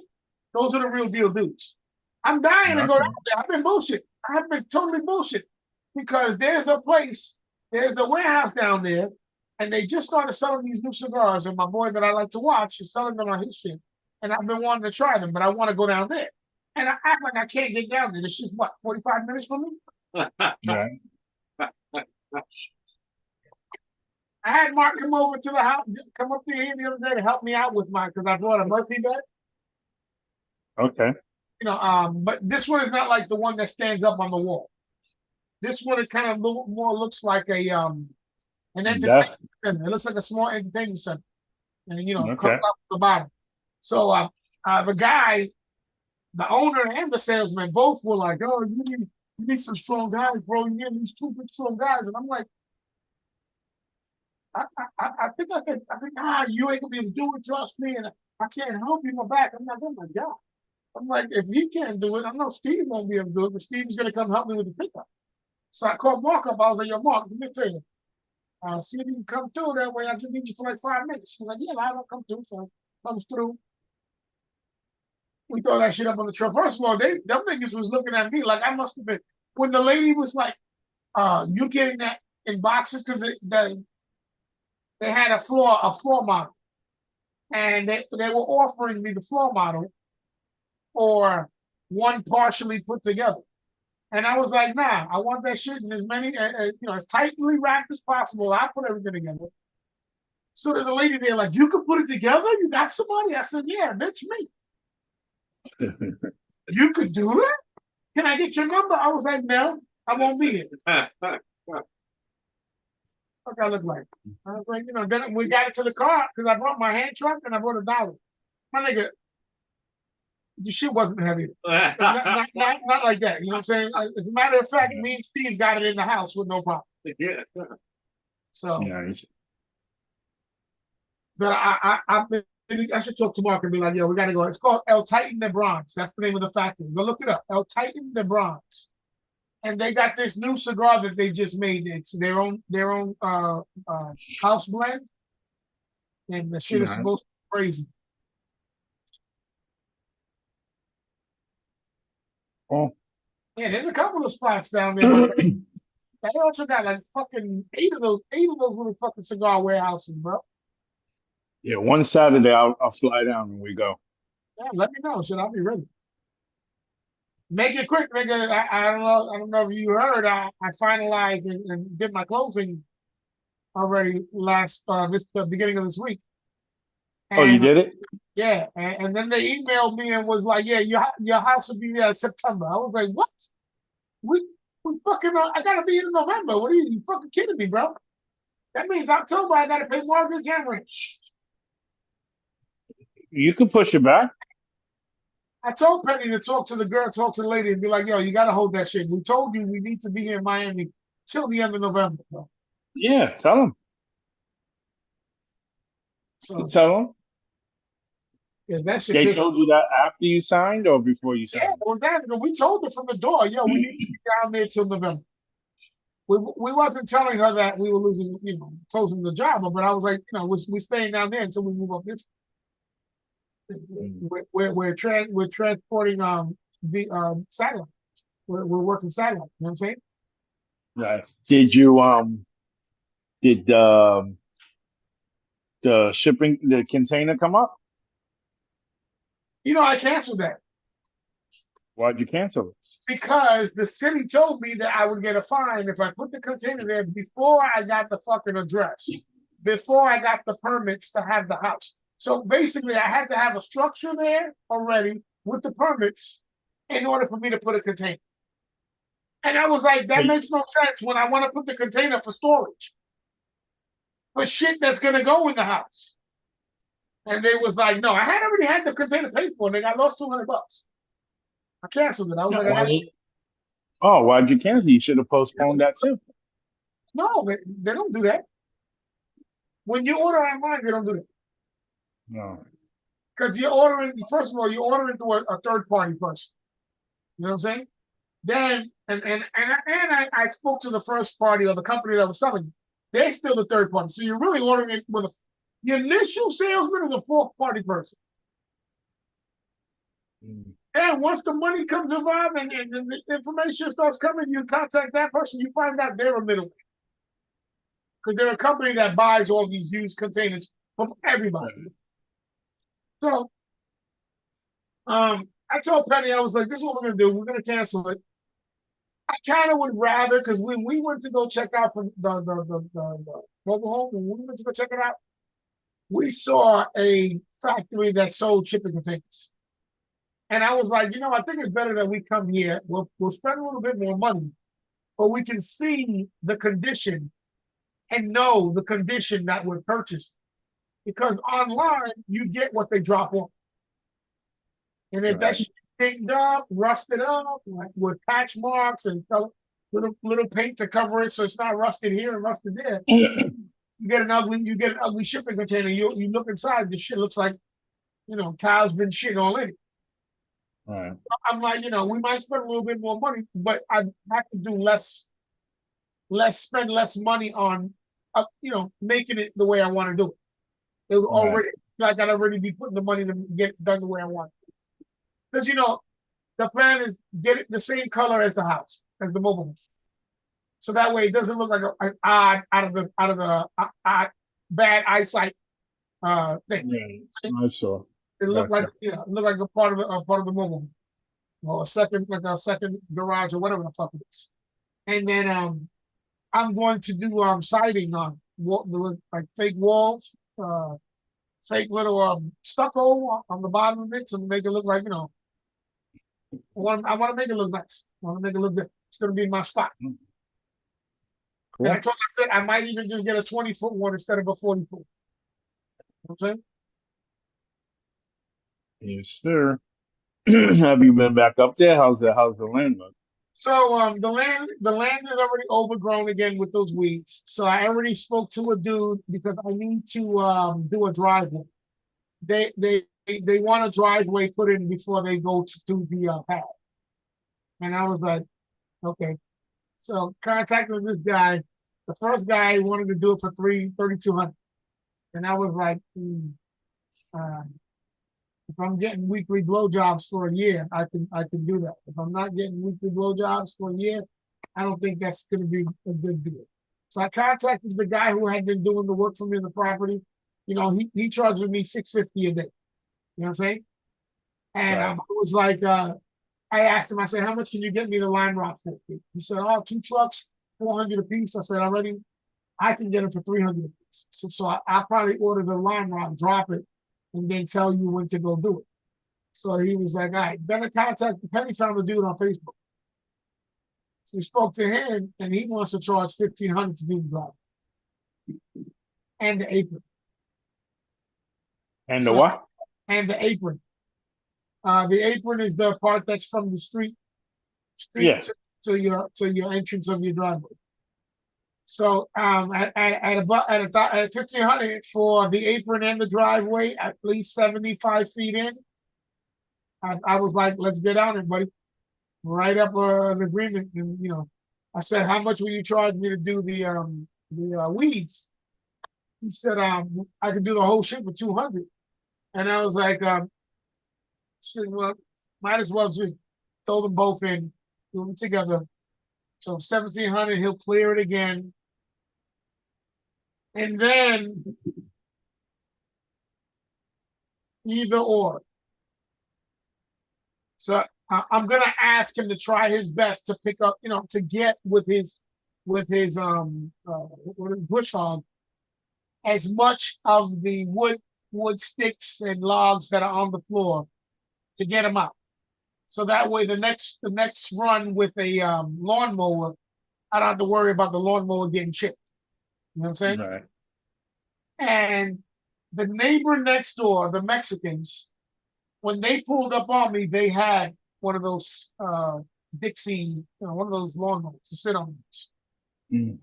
Those are the real deal dudes. I'm dying to go down there. I've been bullshit. I've been totally bullshit because there's a warehouse down there, and they just started selling these new cigars. And my boy that I like to watch is selling them on his shit. And I've been wanting to try them, but I want to go down there. And I act like I can't get down there. It's just 45 minutes from me. Right. I had Mark come over to the house, come up here the other day to help me out with mine because I brought a Murphy bed. Okay. But this one is not like the one that stands up on the wall. This one, it kind of more looks like an entertainment center. It looks like a small entertainment center, and comes up the bottom. So the guy, the owner and the salesman both were like, "Oh, You need some strong guys, bro. You need these two big strong guys. And I'm like, I think I can. I think, you ain't gonna be able to do it. Trust me, and I can't help you in my back. I'm like, oh my god. I'm like, if he can't do it, I know Steve won't be able to do it, but Steve's gonna come help me with the pickup. So I called Mark up. I was like, yo, Mark, let me tell you. See if you can come through that way. I just need you for like 5 minutes. He's like, yeah, I don't come through. So comes through. We throw that shit up on the truck. First of all, them niggas was looking at me like I must have been. When the lady was like, you getting that in boxes? Because they had a floor model. And they were offering me the floor model or one partially put together. And I was like, nah, I want that shit in as many, as tightly wrapped as possible. I put everything together. So there's a lady there like, you can put it together? You got somebody? I said, yeah, bitch, me. You could do that? Can I get your number? I was like, no, I won't be here. What I look like? I was like, then we got it to the car because I brought my hand truck and I brought $1. My nigga, the shit wasn't heavy. Not like that. You know what I'm saying? As a matter of fact, me and Steve got it in the house with no problem. Yeah. So, Nice. but I should talk to Mark and be like, yo, we got to go. It's called El Titan de Bronx. That's the name of the factory. Go look it up. El Titan de Bronx. And they got this new cigar that they just made. It's their own house blend. And the shit is supposed to be crazy. Oh. Yeah, there's a couple of spots down there. They also got like fucking eight of those little fucking cigar warehouses, bro. Yeah, one Saturday I'll fly down and we go. Yeah, let me know. Should I be ready? Make it quick, nigga. I don't know if you heard. I finalized and did my closing already the beginning of this week. Oh, you did it? Yeah, and then they emailed me and was like, yeah, your house will be there in September. I was like, what? We fucking I gotta be in November. What are you fucking kidding me, bro? That means October I gotta pay mortgage and rent. You can push it back. I told Penny to talk to the lady and be like, yo, you gotta hold that shit. We told you we need to be here in Miami till the end of November, bro. Yeah, tell them. So Tell them. Yeah, that shit. They told you that after you signed or before you signed? Yeah, well, we told her from the door, yo, we need to be down there till November. We wasn't telling her that we were losing, closing the job, but I was like, we're staying down there until we move up this. We're transporting the satellite. We're working satellite. You know what I'm saying? Right. Did the container come up? I canceled that. Why'd you cancel it? Because the city told me that I would get a fine if I put the container there before I got the fucking address, before I got the permits to have the house. So basically, I had to have a structure there already with the permits in order for me to put a container. And I was like, that makes no sense when I want to put the container for storage, for shit that's going to go in the house. And they was like, no, I already had the container paid for, and I lost $200. I canceled it. I was why'd you cancel? You should have postponed that too. No, they don't do that. When you order online, they don't do that. No. Because you're ordering, first of all, you're ordering through a third party person. You know what I'm saying? Then, I spoke to the first party or the company that was selling it. They're still the third party. So you're really ordering it with the initial salesman is a fourth party person. And once the money comes involved and the information starts coming, you contact that person, you find out they're a middleman. Because they're a company that buys all these used containers from everybody. So, I told Penny, I was like, this is what we're going to do. We're going to cancel it. I kind of would rather, because when we went to go check out for the mobile home, when we went to go check it out, we saw a factory that sold shipping containers. And I was like, I think it's better that we come here. We'll spend a little bit more money, but we can see the condition and know the condition that we're purchasing. Because online, you get what they drop on. And if that shit dinged up, rusted up, like with patch marks and little paint to cover it so it's not rusted here and rusted there. You get an ugly shipping container. You look inside, the shit looks like, cow's been shitting all in it. Right. I'm like, we might spend a little bit more money, but I have to do spend less money on, making it the way I want to do it. It was already like I'd already be putting the money to get it done the way I want. Because the plan is get it the same color as the house, as the mobile home. So that way it doesn't look like an odd out of the bad eyesight thing. Yeah, I saw. It looked Gotcha. like it looked like a part of the mobile home. Or a second garage or whatever the fuck it is. And then I'm going to do siding on like fake walls, fake little stucco on the bottom of it to make it look like I want to make it look nice. I want to make it look good. It's going to be my spot. Cool. And I said I might even just get a 20-foot one instead of a 40-foot. You know what I'm saying? Yes, sir. Have you been back up there? How's the land look? So the land is already overgrown again with those weeds. So I already spoke to a dude because I need to do a driveway. They want a driveway put in before they go to do the pad. And I was like, okay. So contacted this guy. The first guy wanted to do it for 3,200, and I was like, uh, if I'm getting weekly blowjobs for a year, I can do that. If I'm not getting weekly blowjobs for a year, I don't think that's going to be a good deal. So I contacted the guy who had been doing the work for me in the property. He charged me $650 a day. You know what I'm saying? And Right. I was like, I asked him, I said, how much can you get me the line rock for? He said, oh, 2 trucks, 400 a piece. I said, I can get them for 300 a piece. So I'll probably order the line rock, drop it, and then tell you when to go do it. So he was like, all right. Then I contacted Penny, found the dude on Facebook. So we spoke to him, and he wants to charge $1,500 to do the job and the apron. And the So, what? and the apron. The apron is the part that's from the street Yeah. to your entrance of your driveway. So at about at 1,500 for the apron and the driveway, at least 75 feet in. I was like, let's get on it, buddy. Write up an agreement, and I said, how much will you charge me to do the weeds? He said, I can do the whole shit for 200, and I was like, said, well, might as well just throw them both in, do them together. So 1,700, he'll clear it again, and then either or. So I'm gonna ask him to try his best to pick up, to get with his bush hog as much of the wood sticks and logs that are on the floor to get them out. So that way, the next run with a lawnmower, I don't have to worry about the lawnmower getting chipped. You know what I'm saying? Right. And the neighbor next door, the Mexicans, when they pulled up on me, they had one of those Dixie, one of those lawnmowers to sit on. Mm.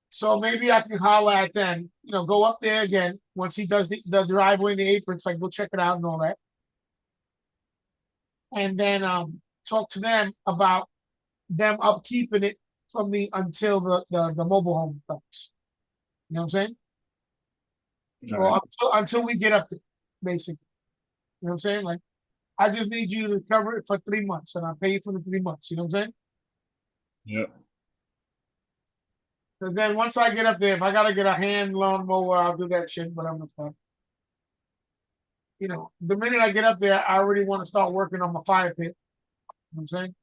So maybe I can holler at them, go up there again once he does the driveway and the apron, so I can go check it out and all that. And then talk to them about them upkeeping it from me until the mobile home comes. You know what I'm saying? All Or right. until we get up there, basically. You know what I'm saying? Like, I just need you to cover it for 3 months, and I'll pay you for the 3 months. You know what I'm saying? Yep. Because then once I get up there, if I gotta get a hand lawnmower, I'll do that shit. But I'm not fun. The minute I get up there, I already want to start working on my fire pit. You know what I'm saying?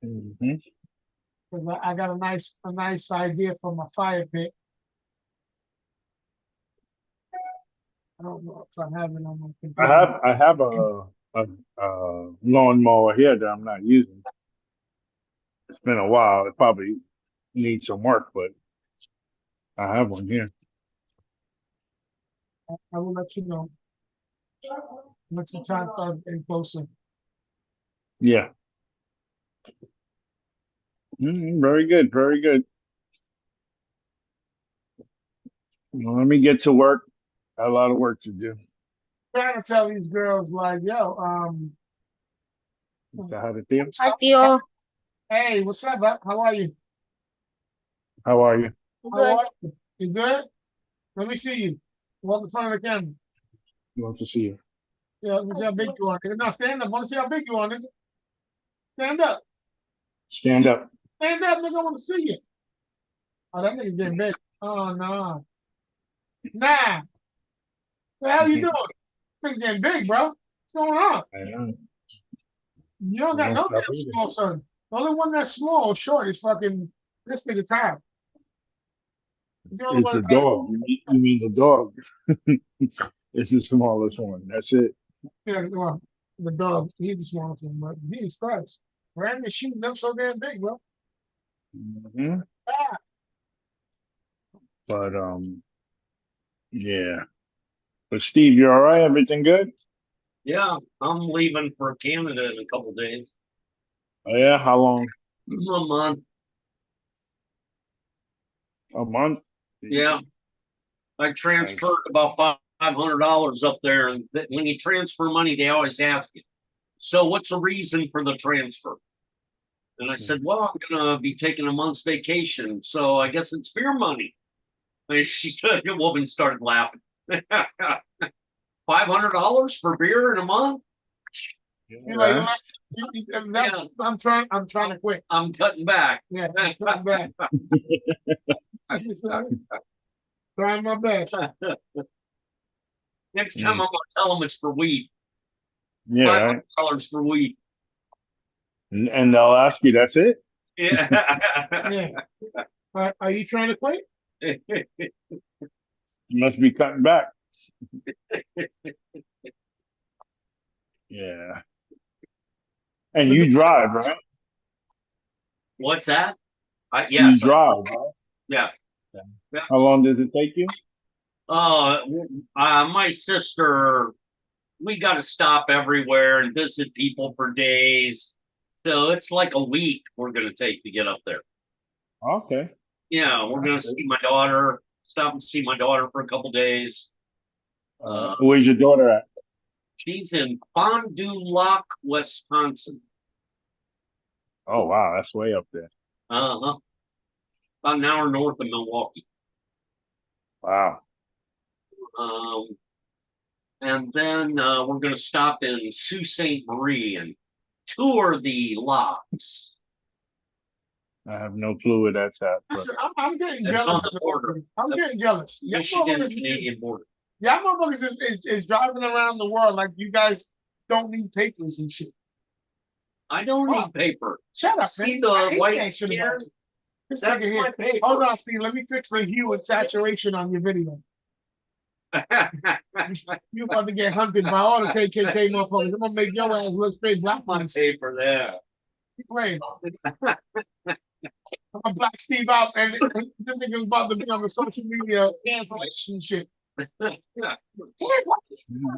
Mm-hmm. Because I got a nice idea for my fire pit. I don't know if I have it on my computer. I have a lawnmower here that I'm not using. It's been a while. It probably needs some work, but I have one here. I will let you know. once the time starts getting closer. Yeah. Very good. Very good. Well, let me get to work. Got a lot of work to do. Trying to tell these girls like, yo, Is that how to feel? Hi, Tio. hey, what's up, bud? How are you? How are you? How Good. are you? You good? Let me see you. Walk in front of the camera. Want to see you. Yeah, let me see how big you are. Nigga. No, stand up. I want to see how big you are, nigga. Stand up. Stand up. Stand up, nigga. I want to see you. Oh, that nigga getting big. Oh, no. Nah. What the hell you doing? Nigga getting big, bro. What's going on? I know. You don't got Don't no stop damn eating. small son. The only one that's small, short, is fucking this nigga Kyle. He's the only It's one a that got, dog. You mean the dog? It's the smallest one. That's it. yeah, well, the dog. He's the smallest one, but Jesus Christ. Ran the shooting up so damn big, bro. Hmm. Ah, But yeah. But Steve, you all right? Everything good? Yeah, I'm leaving for Canada in a couple days. Oh yeah. How long? A month. A month? Yeah, I transferred Nice. about $500 up there, and when you transfer money, they always ask you, "So, what's the reason for the transfer?" And I said, "Well, I'm gonna be taking a month's vacation, so I guess it's beer money." And she said, the woman started laughing. $500 for beer in a month? you like, Yeah. I'm trying to quit. I'm cutting back. Yeah, I'm cutting back. I'm just trying my best. Next time I'm gonna tell them it's for weed. Yeah. $500 Right. for weed. And they'll ask you. That's it. Yeah. Yeah. Are you trying to quit? You must be cutting back. Yeah. And you drive, right? What's that? You Yes. drive, right? Yeah. How long does it take you? Uh, my sister, we got to stop everywhere and visit people for days. So it's like a week we're going to take to get up there. Okay. Yeah, we're going to That's see my daughter, stop and see my daughter for a couple days. Where's your daughter at? She's in Fond du Lac, Wisconsin. Oh wow, that's way up there. Uh-huh. About an hour north of Milwaukee. Wow. Um, and then we're going to stop in Sault Ste. Marie and tour the locks. I have no clue where that's at, but Listen, I'm getting It's jealous. on the border. I'm getting jealous. Y'all Michigan motherfuckers Canadian border. is driving around the world like you guys don't need papers and shit. I don't Oh, need paper. Shut up, See man. the I hate white that shit about smear? you. This That's nigga my here. paper. Hold on, Steve. Let me fix the hue and saturation on your video. You about to get hunted by all the KKK motherfuckers. I'm gonna make your ass look straight black my ones. paper there. Wait. I'm a black Steve out, and this nigga's about to be on the social media cancellation shit.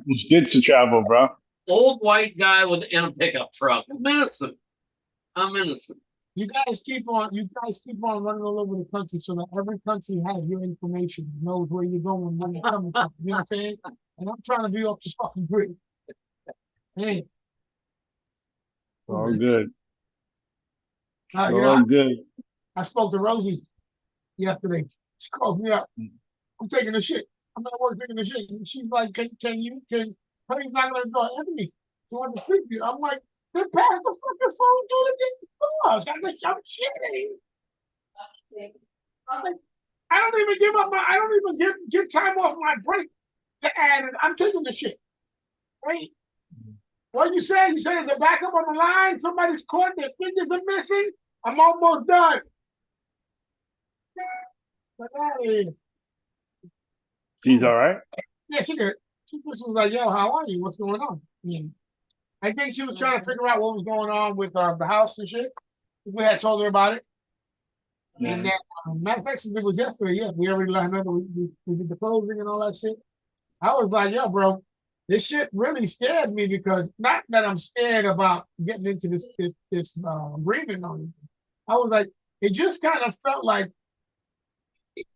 it's good to travel, bro. Old white guy in a pickup truck. I'm innocent. I'm innocent. You guys keep on running all over the country so that every country has your information, knows where you're going, where you're coming from. You know what I'm saying? And I'm trying to be off the fucking grid. Hey, It's all good. you It's know, all good. I spoke to Rosie yesterday. She calls me up. I'm taking a shit. I'm at work taking a shit. And she's like, can Honey's not gonna go, Anthony, you want to speak to you? I'm like, then pass the fucking phone to the boss. I'm shitting. I'm like, I don't even give time off my break to add it. I'm taking the shit. Right? What you say? You say there's a backup on the line, somebody's caught, their fingers are missing. I'm almost done. Get out of here. She's all right. Yeah, she did. She just was like, yo, how are you? What's going on? I think she was trying to figure out what was going on with the house and shit. We had told her about it. And that, matter of fact, since it was yesterday, yeah, we already let her know that we did the closing and all that shit. I was like, yo, bro, this shit really scared me because not that I'm scared about getting into this agreement on it. I was like, it just kind of felt like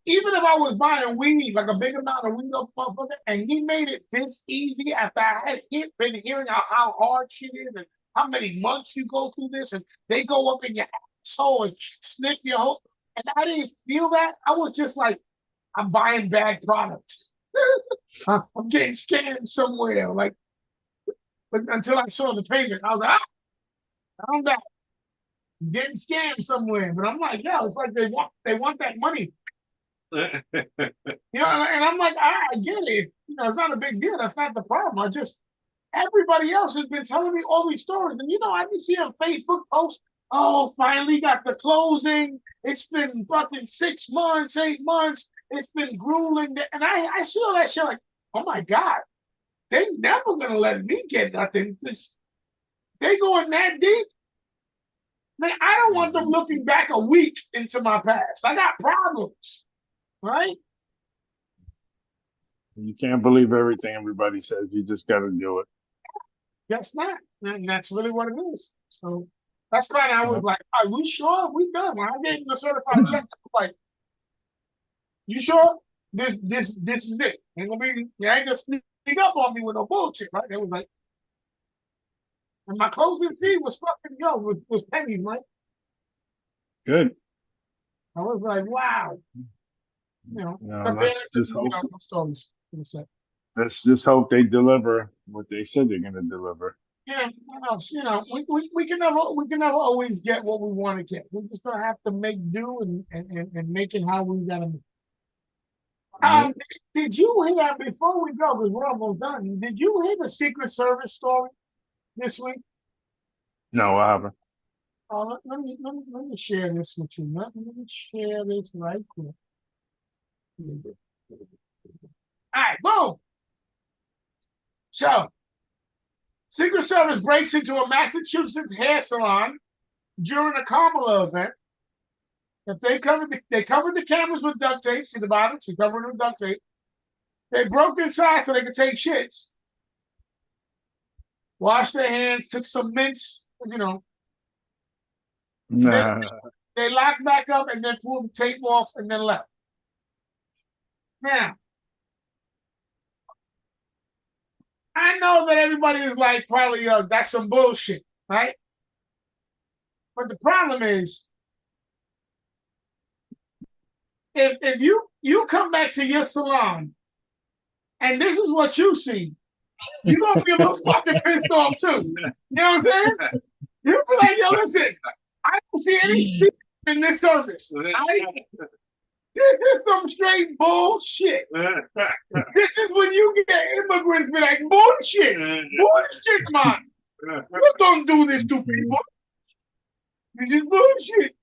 even if I was buying weed, like a big amount of weed, motherfucker, and he made it this easy after I had been hearing how hard shit is and how many months you go through this, and they go up in your asshole and sniff your whole. And I didn't feel that. I was just like, I'm buying bad products. I'm getting scammed somewhere. Like, but until I saw the payment, I was like, I'm back. I'm getting scammed somewhere. But I'm like, yeah, it's like they want that money. You know, and I'm like, I get it. You know, it's not a big deal. That's not the problem. Everybody else has been telling me all these stories. And, I can see on Facebook posts, oh, finally got the closing. It's been fucking 6 months, 8 months. It's been grueling. And I see all that shit like, oh my God, they never going to let me get nothing. They going that deep. Man, I don't want them looking back a week into my past. I got problems. Right? You can't believe everything everybody says. You just got to do it. Guess not. And that's really what it is. So that's kind of, I was like, are we sure we done? When I gave him the certified check, I was like, you sure? This is it. Ain't gonna be, you ain't gonna sneak up on me with no bullshit, right? It was like, and my closing fee was fucking was pennies, right? Good. I was like, wow. Let's just hope. The stories. Let's just hope they deliver what they said they're going to deliver. Yeah, we can never always get what we want to get. We're just gonna have to make do and make it how we gotta make. Did you hear before we go, because we're almost done? Did you hear the Secret Service story this week? No, I haven't. Let me share this with you. Let me share this right quick. All right, boom. So, Secret Service breaks into a Massachusetts hair salon during a Kamala event. If they covered the cameras with duct tape. See the bottom? She covered them with duct tape. They broke inside so they could take shits. Washed their hands, took some mints, Nah. They locked back up and then pulled the tape off and then left. Now, I know that everybody is like, probably, that's some bullshit, right? But the problem is, if you come back to your salon and this is what you see, you're gonna be a little fucking pissed off too. You know what I'm saying? You'll be like, yo, listen, I don't see any secret in this service. This is some straight bullshit. This is when you get immigrants be like, bullshit, man. You don't do this to people. This is bullshit.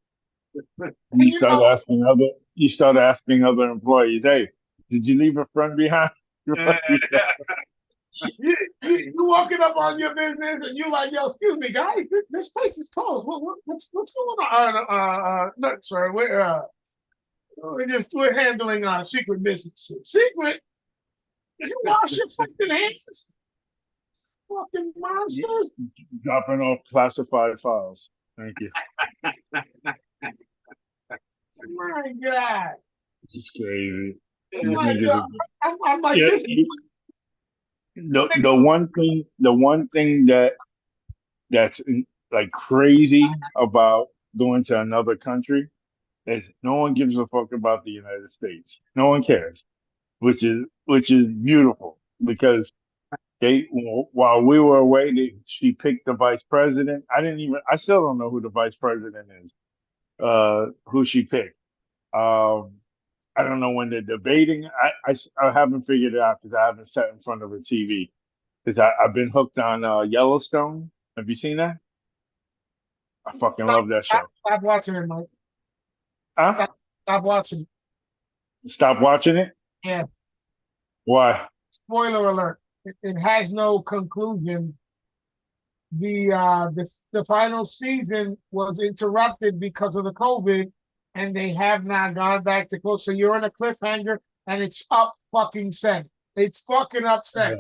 You start asking other employees, hey, did you leave a friend behind? You walking up on your business and you like, yo, excuse me, guys, this place is closed. What's going on? No, sir, we're handling secret business. Secret? Did you wash your fucking hands? Fucking monsters. Dropping off classified files. Thank you. My God. It's crazy. I'm like, yeah, this. The one thing that's like crazy about going to another country is no one gives a fuck about the United States. No one cares, which is beautiful because while we were away, she picked the vice president. I still don't know who the vice president is. Who she picked. I don't know when they're debating. I haven't figured it out because I haven't sat in front of a TV because I've been hooked on Yellowstone. Have you seen that? I fucking love that show. Stop watching it, Mike. Huh? Stop watching it. Stop watching it? Yeah. Why? Spoiler alert. It has no conclusion. The final season was interrupted because of the COVID, and they have not gone back to close. So you're on a cliffhanger, and it's up fucking set. It's fucking upset.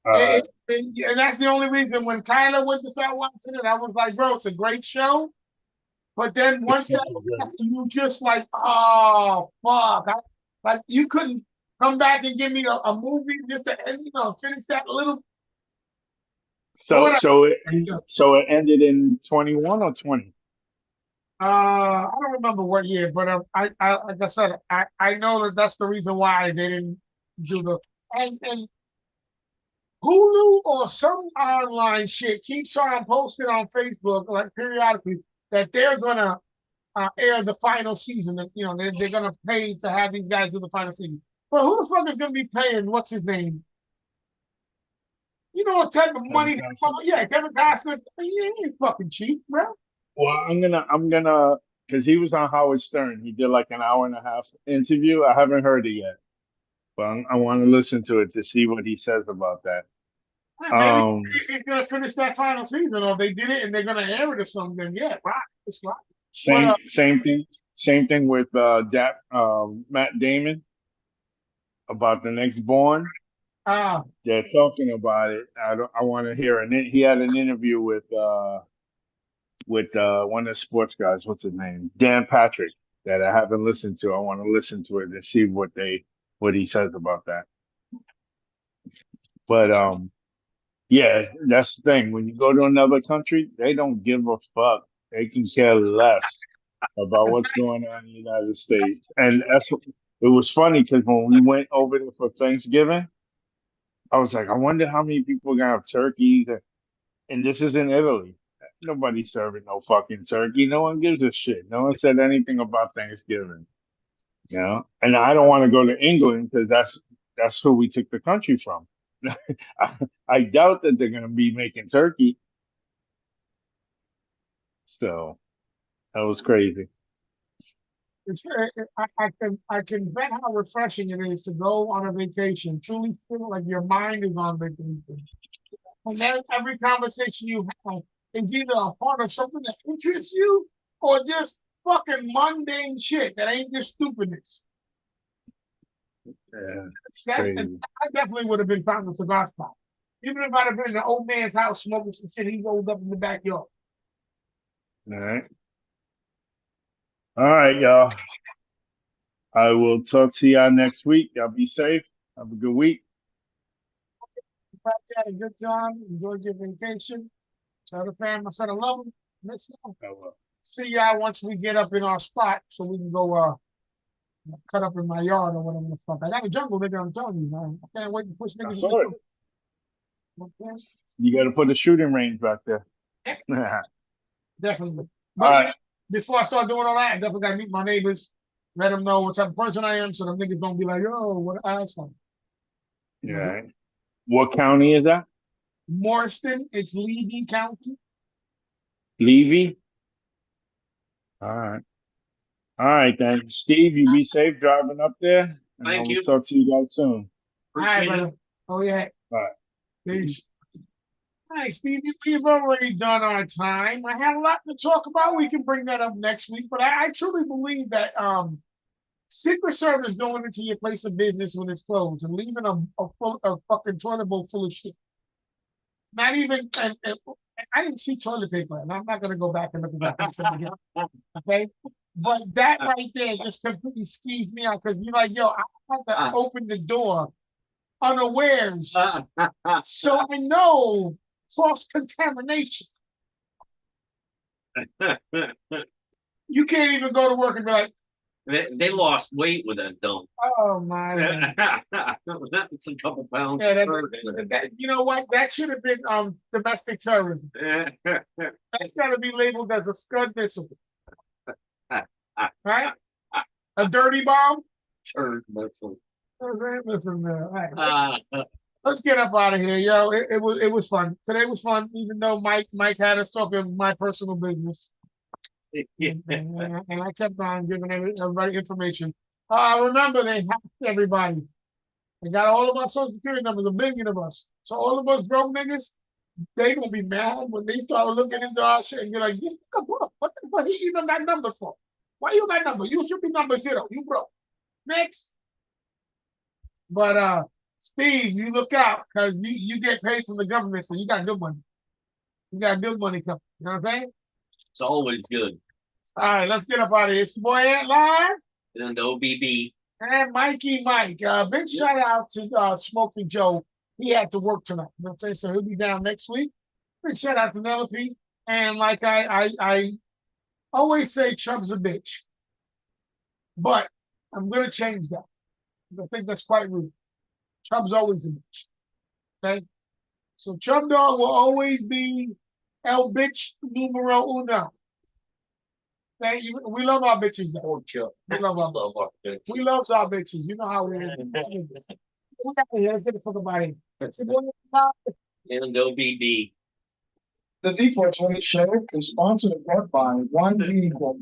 Uh, And that's the only reason when Kyler went to start watching it, I was like, bro, it's a great show. But then it's once that fucking good. you just like, oh fuck. Like you couldn't come back and give me a movie just to end, finish that little So whatever. so it so it ended in 21 or 20. I don't remember what year, but I like I said, I know that that's the reason why they didn't do the and Hulu or some online shit keeps on posting on Facebook like periodically that they're gonna air the final season. They're gonna pay to have these guys do the final season. But who the fuck is gonna be paying? What's his name? You know what type of Kevin money? Costner. Yeah, Kevin Costner. He ain't fucking cheap, bro. Well, I'm gonna because he was on Howard Stern. He did like an hour and a half interview. I haven't heard it yet, but I want to listen to it to see what he says about that. Maybe Um, he's gonna finish that final season, or they did it and they're gonna air it or something. Yeah, right. It's right. But same thing with Matt Damon about the next Born. uh, They're talking about it. I want to hear it. He had an interview with one of the sports guys. What's his name? Dan Patrick. That I haven't listened to. I want to listen to it and see what he says about that. But yeah, that's the thing. When you go to another country, they don't give a fuck. They can care less about what's going on in the United States. And it was funny because when we went over there for Thanksgiving, I was like, I wonder how many people are gonna have turkeys. And this is in Italy. Nobody's serving no fucking turkey. No one gives a shit. No one said anything about Thanksgiving. And I don't want to go to England because that's who we took the country from. I doubt that they're gonna be making turkey. So that was crazy. I can bet how refreshing it is to go on a vacation. Truly feel like your mind is on vacation. And then every conversation you have is either a part of something that interests you or just fucking mundane shit that ain't just stupidness. Yeah, it's And crazy. I definitely would have been found a cigar spot. Even if I'd have been in the old man's house smoking some shit he rolled up in the backyard. All right. All right, y'all. I will talk to y'all next week. Y'all be safe. Have a good week. Glad you had a good time. Enjoyed your vacation. Tell the fam I said I love them. Miss them. I will. See y'all once we get up in our spot so we can go cut up in my yard or whatever the fuck. I got a jungle nigga, I'm telling you, man. I can't wait to push I niggas in the saw it. jungle. Okay? You got to put a shooting range back there. All Definitely. But right. before I start doing all that, I definitely gotta meet my neighbors, let them know what type of person I am, so them niggas don't be like, yo, what asshole. Yeah. What county is that? Morriston, it's Levy County. Levy. All right. All right then. Steve, you be safe driving up there, and I Thank will you. talk to you guys soon. All right, Appreciate it. brother. Oh yeah. All right. Peace. All right, Steve, we've already done our time. I had a lot to talk about. We can bring that up next week, but I truly believe that Secret Service going into your place of business when it's closed and leaving a fucking toilet bowl full of shit. Not even, and I didn't see toilet paper, and I'm not going to go back and look at that picture again. Okay? But that right there just completely skeeved me out because you're like, yo, I had to open the door unawares. So I know cross contamination. You can't even go to work and be like, They lost weight with that dump. oh my God. That's a couple pounds. Yeah, of turd in you know what? That should have been domestic terrorism. it. That's got to be labeled as a Scud missile, right? A dirty bomb. Turd missile. Listen, all right. Uh, Let's get up out of here, yo. It was fun. Today was fun, even though Mike had us talking my personal business, and I kept on giving everybody information. Remember they hacked everybody. They got all of our social security numbers, a million of us. So all of us broke niggas, they gonna be mad when they start looking into our shit and be like, "This nigga broke. What the fuck he even got number for? Why you got number? You should be number 0. You broke. Next." But Steve, you look out, cause you get paid from the government, so you got good money. You got good money coming. You know what I'm saying? It's always good. All right, let's get up out of here. It's your boy Ant Live And OBB. and Mikey Mike. Big shout out to Smoking Joe. He had to work tonight. You know what I'm saying? So he'll be down next week. Big shout out to Penelope. And like I always say, Trump's a bitch. But I'm gonna change that. I think that's quite rude. Trump's always a bitch. Okay? So Trump dog will always be El bitch numero uno. Okay? We love our bitches though. Oh, Chuck. We love our Love our bitch. We love our bitches. You know how we is. We got here. Let's get the fuck about it. And OBB. The D420 Show is sponsored in part by One Meaningful.